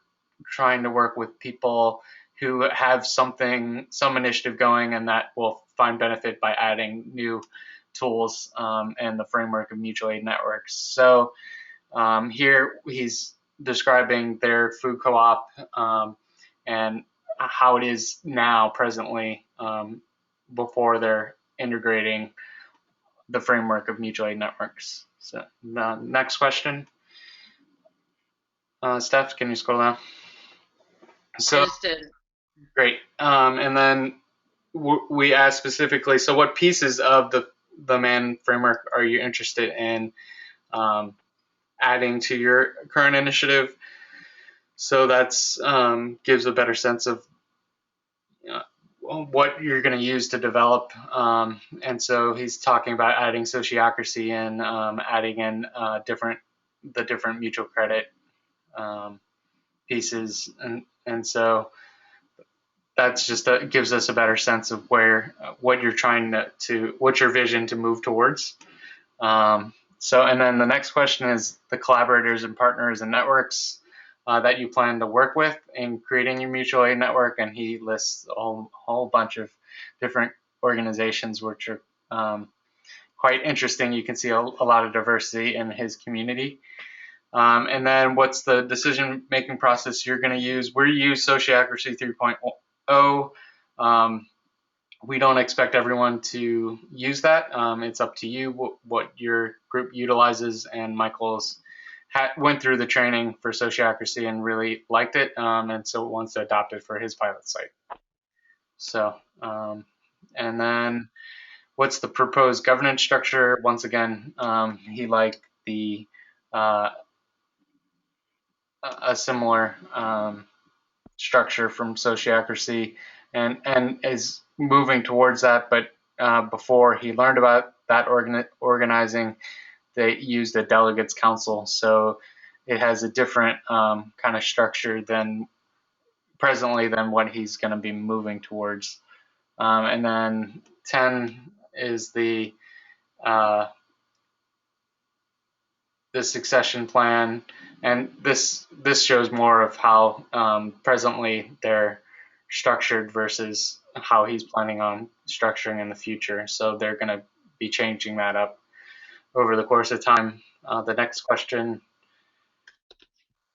trying to work with people who have some initiative going, and that will find benefit by adding new tools and the framework of mutual aid networks. So here he's describing their food co-op and how it is now presently before they're integrating the framework of mutual aid networks. So next question. Steph, can you scroll down? So great. And then we asked specifically, so what pieces of the MAN framework are you interested in adding to your current initiative? So that's gives a better sense of what you're going to use to develop. And so he's talking about adding sociocracy in, adding in the different mutual credit pieces, and so that's just gives us a better sense of what you're trying to what's your vision to move towards. So, and then the next question is the collaborators and partners and networks that you plan to work with in creating your mutual aid network, and he lists a whole bunch of different organizations which are quite interesting. You can see a lot of diversity in his community. And then what's the decision-making process you're going to use? We use Sociocracy 3.0. We don't expect everyone to use that. It's up to you what your group utilizes, and Michael's went through the training for Sociocracy and really liked it, and so wants to adopt it for his pilot site. So, and then what's the proposed governance structure? Once again, he liked a similar structure from Sociocracy and is moving towards that, but before he learned about that organizing, they used a delegates council, so it has a different kind of structure than presently than what he's going to be moving towards. And then 10 is the succession plan, and this shows more of how presently they're structured versus how he's planning on structuring in the future. So they're going to be changing that up over the course of time. The next question.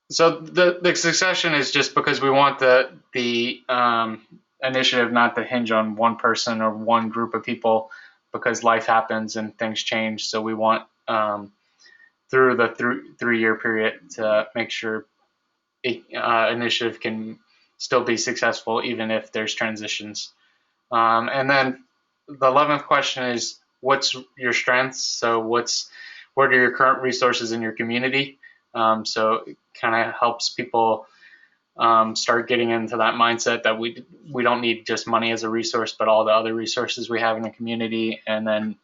So the succession is just because we want the initiative not to hinge on one person or one group of people, because life happens and things change. So we want through the 3-year period to make sure initiative can still be successful even if there's transitions. And then the 11th question is, what's your strengths? So what are your current resources in your community? So it kind of helps people start getting into that mindset that we don't need just money as a resource, but all the other resources we have in the community. And then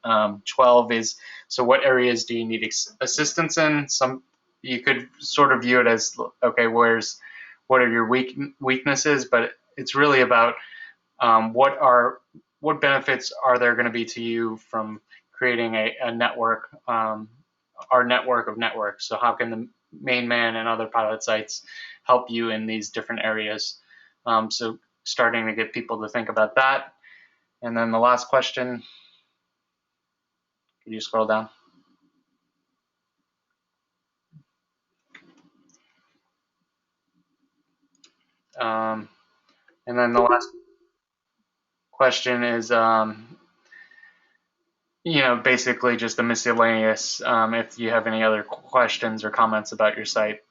12 is, so what areas do you need assistance in? You could sort of view it as, okay, what are your weaknesses? But it's really about what benefits are there going to be to you from creating a network, our network of networks. So how can the main man and other pilot sites help you in these different areas? So starting to get people to think about that. And then the last question, can you scroll down? And then the last question is, basically just a miscellaneous, if you have any other questions or comments about your site,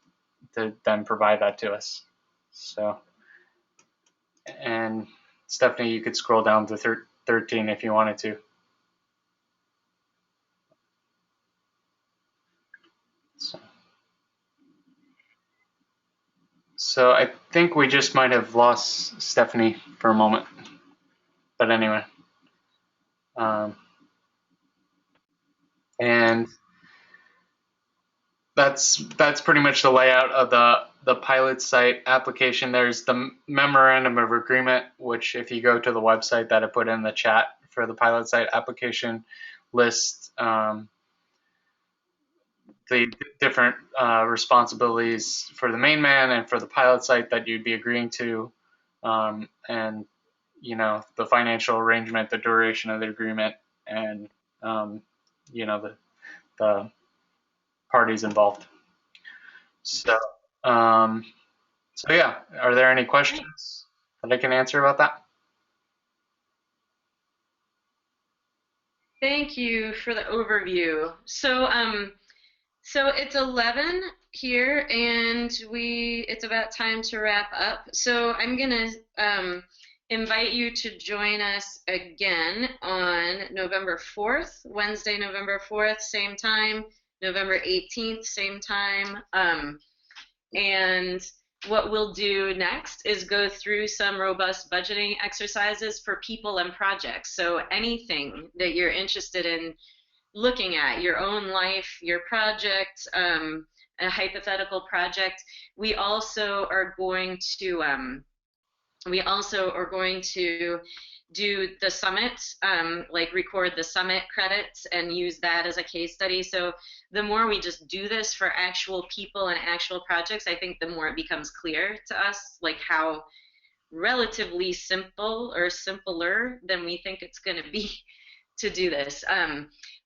to then provide that to us. So, and Stephanie, you could scroll down to 13 if you wanted to. So I think we just might have lost Stephanie for a moment, but anyway. And that's pretty much the layout of the pilot site application. There's the memorandum of agreement, which if you go to the website that I put in the chat for the pilot site application, lists the different responsibilities for the main man and for the pilot site that you'd be agreeing to, and the financial arrangement, the duration of the agreement, and the parties involved. So So yeah, are there any questions that I can answer about that? Thank you for the overview. So it's 11 here, and it's about time to wrap up. So I'm gonna invite you to join us again on November 4th, Wednesday, November 4th, same time, November 18th, same time. And what we'll do next is go through some robust budgeting exercises for people and projects. So anything that you're interested in looking at, your own life, your project, a hypothetical project, we also are going to do the summit, like record the summit credits and use that as a case study. So the more we just do this for actual people and actual projects, I think the more it becomes clear to us, like how relatively simple or simpler than we think it's going to be to do this.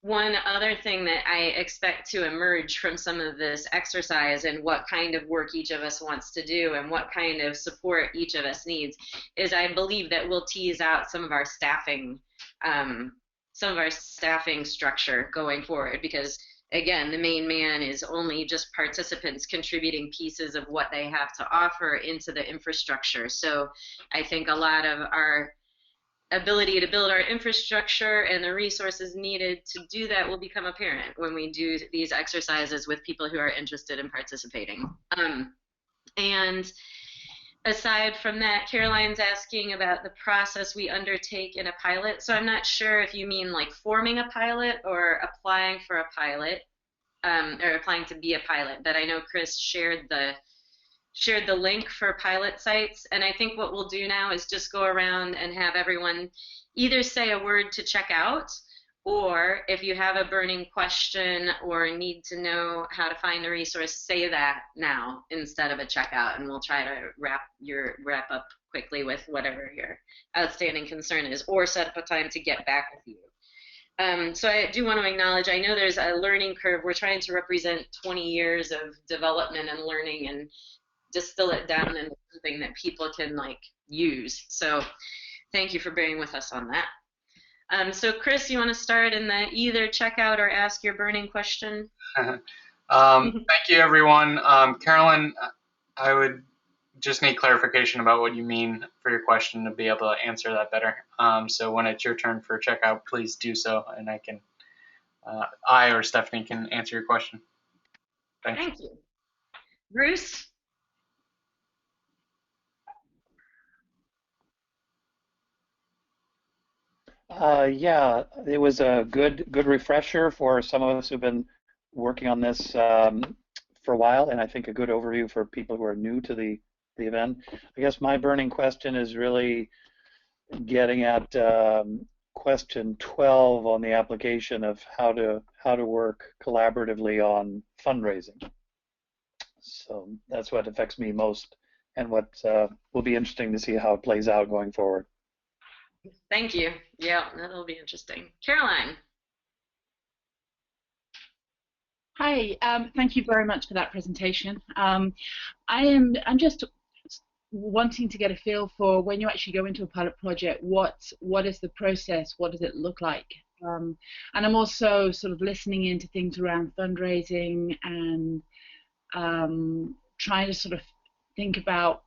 One other thing that I expect to emerge from some of this exercise and what kind of work each of us wants to do and what kind of support each of us needs is I believe that we'll tease out some of our staffing structure going forward, because again, the main man is only just participants contributing pieces of what they have to offer into the infrastructure. So I think a lot of our ability to build our infrastructure and the resources needed to do that will become apparent when we do these exercises with people who are interested in participating. And aside from that, Caroline's asking about the process we undertake in a pilot. So I'm not sure if you mean like forming a pilot or applying for a pilot, or applying to be a pilot, but I know Chris shared the link for pilot sites, and I think what we'll do now is just go around and have everyone either say a word to check out, or if you have a burning question or need to know how to find the resource, say that now instead of a checkout, and we'll try to wrap up quickly with whatever your outstanding concern is, or set up a time to get back with you. So I do want to acknowledge, I know there's a learning curve. We're trying to represent 20 years of development and learning and distill it down into something that people can like use. So thank you for bearing with us on that. So Chris, you want to start in the either check out or ask your burning question? Thank you, everyone. Carolyn, I would just need clarification about what you mean for your question to be able to answer that better. So when it's your turn for checkout, please do so, and I or Stephanie can answer your question. Thank you. Bruce? Yeah, it was a good refresher for some of us who've been working on this for a while, and I think a good overview for people who are new to the event. I guess my burning question is really getting at question 12 on the application of how to work collaboratively on fundraising. So that's what affects me most, and what will be interesting to see how it plays out going forward. Thank you. Yeah, that'll be interesting. Caroline. Hi, thank you very much for that presentation. I'm just wanting to get a feel for when you actually go into a pilot project, what is the process, what does it look like? And I'm also sort of listening into things around fundraising and trying to sort of think about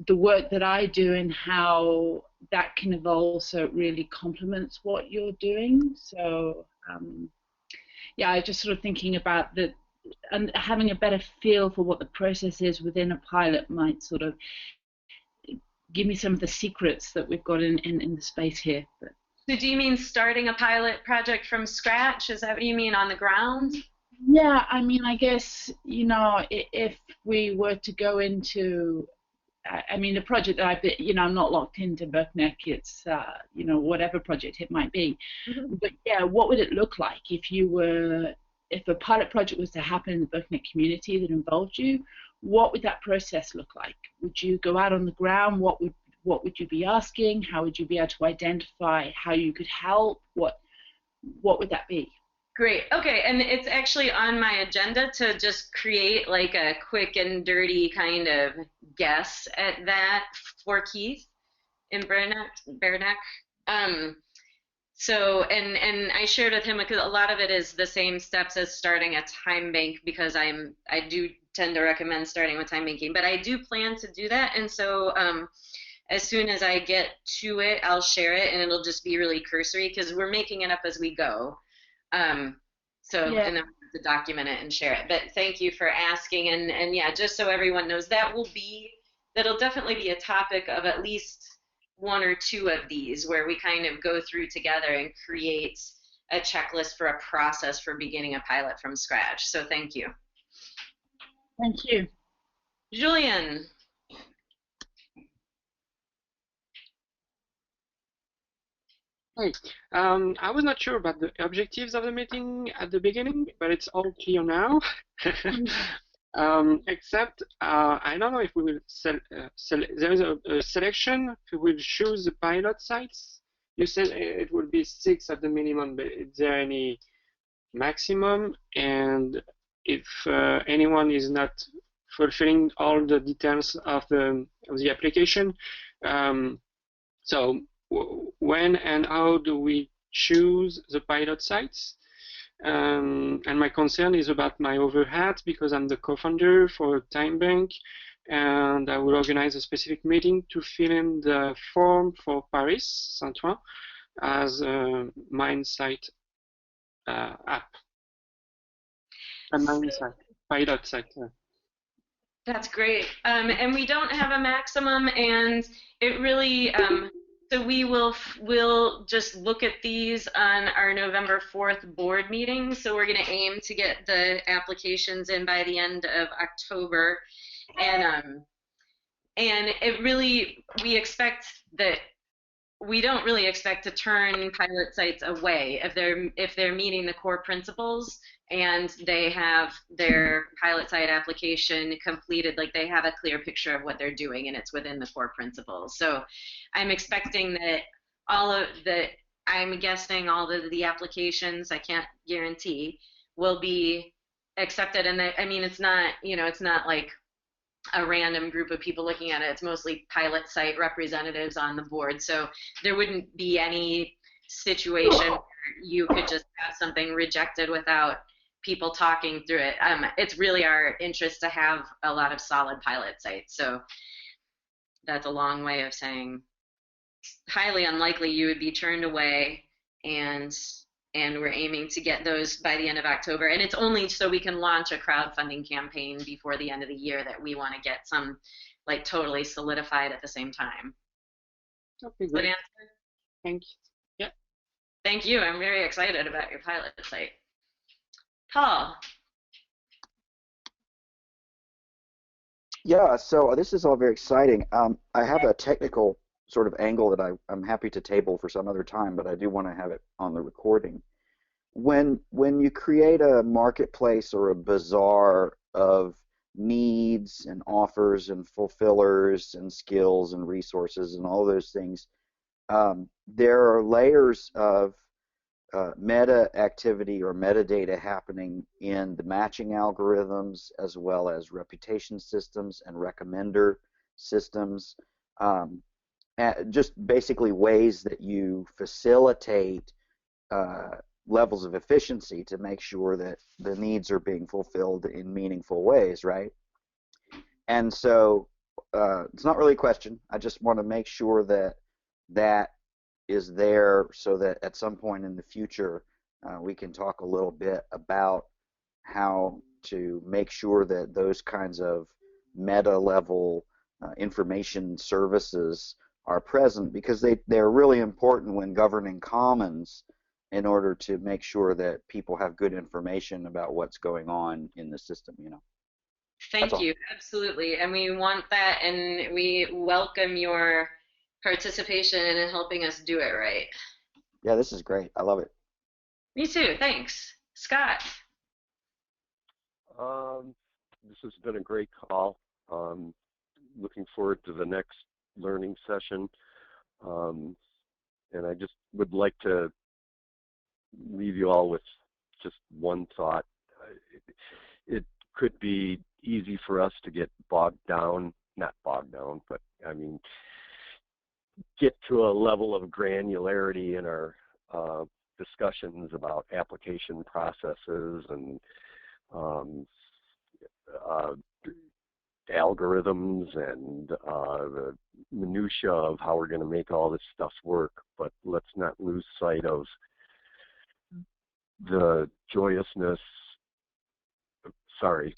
the work that I do and how that can evolve so it really complements what you're doing. So yeah, I'm just sort of thinking about that, and having a better feel for what the process is within a pilot might sort of give me some of the secrets that we've got in the space here. So do you mean starting a pilot project from scratch? Is that what you mean, on the ground? Yeah, I mean, I guess, you know, if we were to go into, I mean, the project that I'm not locked into Burkneck, it's, you know, whatever project it might be. Mm-hmm. But yeah, what would it look like if a pilot project was to happen in the Burkneck community that involved you? What would that process look like? Would you go out on the ground? What would you be asking? How would you be able to identify how you could help? What would that be? Great. Okay, and it's actually on my agenda to just create like a quick and dirty kind of guess at that for Keith in Bernac. Um, so, and I shared with him because a lot of it is the same steps as starting a time bank because I do tend to recommend starting with time banking, but I do plan to do that, and so as soon as I get to it, I'll share it, and it'll just be really cursory because we're making it up as we go. Um, so, Yeah. and then we'll have to document it and share it. But thank you for asking, and yeah, just so everyone knows, that'll definitely be a topic of at least one or two of these where we kind of go through together and create a checklist for a process for beginning a pilot from scratch. So thank you. Thank you. Julian. Hi. I was not sure about the objectives of the meeting at the beginning, but it's all clear now. Except, I don't know if we will there is a selection. We will choose the pilot sites. You said it would be 6 at the minimum, but is there any maximum? And if anyone is not fulfilling all the details of the application, so when and how do we choose the pilot sites? And my concern is about my overhead because I'm the co-founder for Time Bank, and I will organize a specific meeting to fill in the form for Paris Saint-Ouen as a mine site app. A mine site, pilot site. That's great. And we don't have a maximum, and it really, so we'll just look at these on our November 4th board meeting. So we're going to aim to get the applications in by the end of October. And it really, we don't really expect to turn pilot sites away if they're meeting the core principles and they have their pilot site application completed, like they have a clear picture of what they're doing and it's within the core principles. So I'm expecting that I'm guessing all of the applications, I can't guarantee, will be accepted. And I mean, it's not like a random group of people looking at it. It's mostly pilot site representatives on the board. So there wouldn't be any situation where you could just have something rejected without people talking through it. It's really our interest to have a lot of solid pilot sites. So that's a long way of saying highly unlikely you would be turned away, and we're aiming to get those by the end of October. And it's only so we can launch a crowdfunding campaign before the end of the year that we want to get some like totally solidified at the same time. Okay, Good great. answer? Thank you. Yeah. Thank you. I'm very excited about your pilot site. Paul. Yeah, so this is all very exciting. I have a technical sort of angle that I'm happy to table for some other time, but I do want to have it on the recording. When you create a marketplace or a bazaar of needs and offers and fulfillers and skills and resources and all those things, there are layers of meta activity or metadata happening in the matching algorithms as well as reputation systems and recommender systems. Just basically ways that you facilitate levels of efficiency to make sure that the needs are being fulfilled in meaningful ways, right? And so it's not really a question. I just want to make sure that that is there so that at some point in the future we can talk a little bit about how to make sure that those kinds of meta level information services are present, because they're really important when governing commons in order to make sure that people have good information about what's going on in the system, you know. Thank you. Absolutely. And we want that, and we welcome your participation in helping us do it right. Yeah, this is great. I love it. Me too. Thanks. Scott. This has been a great call. Looking forward to the next learning session. And I just would like to leave you all with just one thought. It could be easy for us to get bogged down, not bogged down, but I mean, get to a level of granularity in our discussions about application processes and algorithms and the minutia of how we're going to make all this stuff work. But let's not lose sight of the joyousness. Sorry,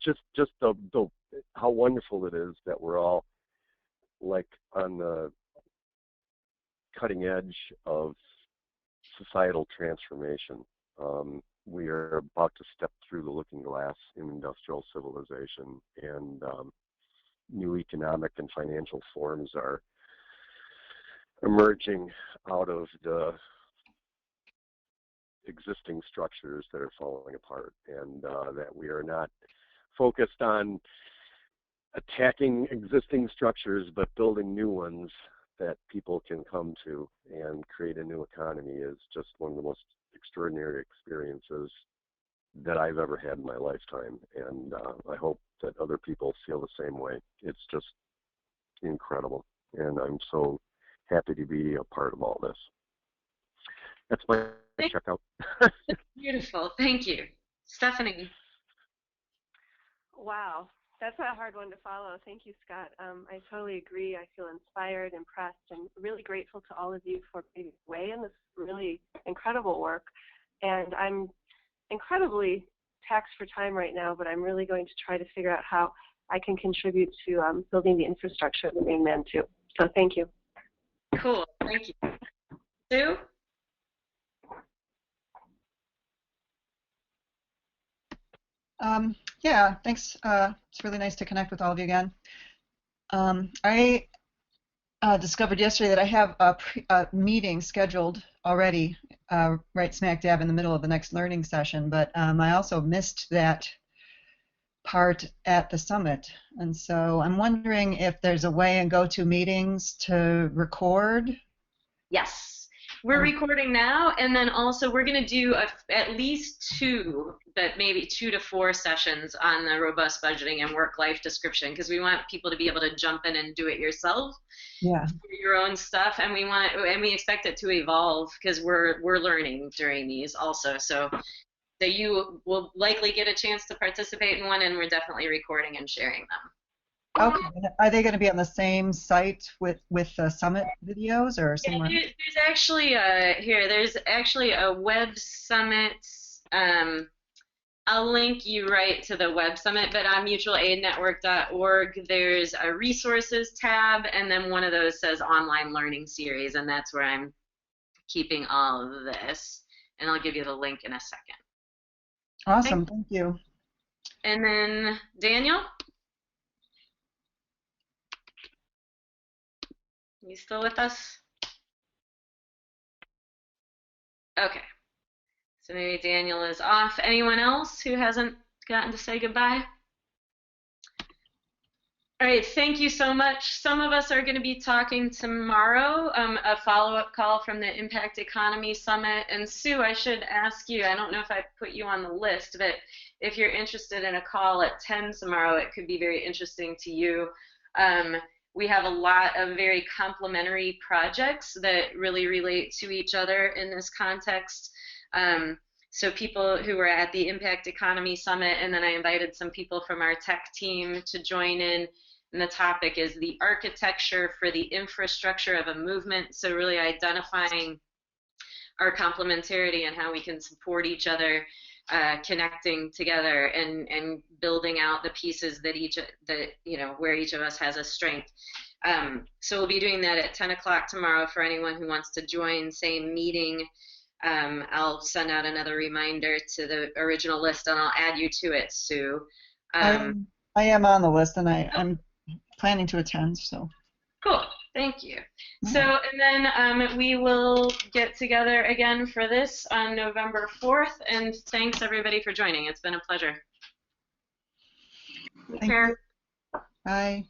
just the how wonderful it is that we're all like on the cutting edge of societal transformation. We are about to step through the looking glass in industrial civilization, and new economic and financial forms are emerging out of the existing structures that are falling apart, and that we are not focused on attacking existing structures but building new ones that people can come to and create a new economy is just one of the most extraordinary experiences that I've ever had in my lifetime, and I hope that other people feel the same way. It's just incredible, and I'm so happy to be a part of all this. That's my checkout. Beautiful, thank you. Stephanie. Wow, that's a hard one to follow. Thank you, Scott. I totally agree. I feel inspired, impressed, and really grateful to all of you for being away in this really incredible work. And I'm incredibly taxed for time right now, but I'm really going to try to figure out how I can contribute to building the infrastructure of the mainland too. So thank you. Cool, thank you. Sue? Yeah, thanks. It's really nice to connect with all of you again. I discovered yesterday that I have a meeting scheduled already right smack dab in the middle of the next learning session, but I also missed that part at the summit. And so I'm wondering if there's a way in GoToMeetings to record. Yes. We're recording now, and then also we're going to do at least 2, but maybe 2 to 4 sessions on the robust budgeting and work-life description, because we want people to be able to jump in and do it yourself, yeah, for your own stuff, and we expect it to evolve because we're learning during these also. So you will likely get a chance to participate in one, and we're definitely recording and sharing them. Okay. Are they going to be on the same site with the summit videos or somewhere? Yeah, there's actually a Web Summit. I'll link you right to the Web Summit, but on mutualaidnetwork.org there's a resources tab, and then one of those says online learning series, and that's where I'm keeping all of this. And I'll give you the link in a second. Awesome, thank you. And then Daniel? You still with us? Okay. So maybe Daniel is off. Anyone else who hasn't gotten to say goodbye? All right, thank you so much. Some of us are going to be talking tomorrow, a follow-up call from the Impact Economy Summit. And Sue, I should ask you, I don't know if I put you on the list, but if you're interested in a call at 10 tomorrow, it could be very interesting to you. We have a lot of very complementary projects that really relate to each other in this context. So people who were at the Impact Economy Summit, and then I invited some people from our tech team to join in. And the topic is the architecture for the infrastructure of a movement. So really identifying our complementarity and how we can support each other, connecting together and building out the pieces that where each of us has a strength. So we'll be doing that at 10 o'clock tomorrow for anyone who wants to join. Same meeting. I'll send out another reminder to the original list, and I'll add you to it, Sue. I am on the list, and I'm planning to attend. So. Cool. Thank you. So, and then we will get together again for this on November 4th, and thanks everybody for joining. It's been a pleasure. Take care. Bye.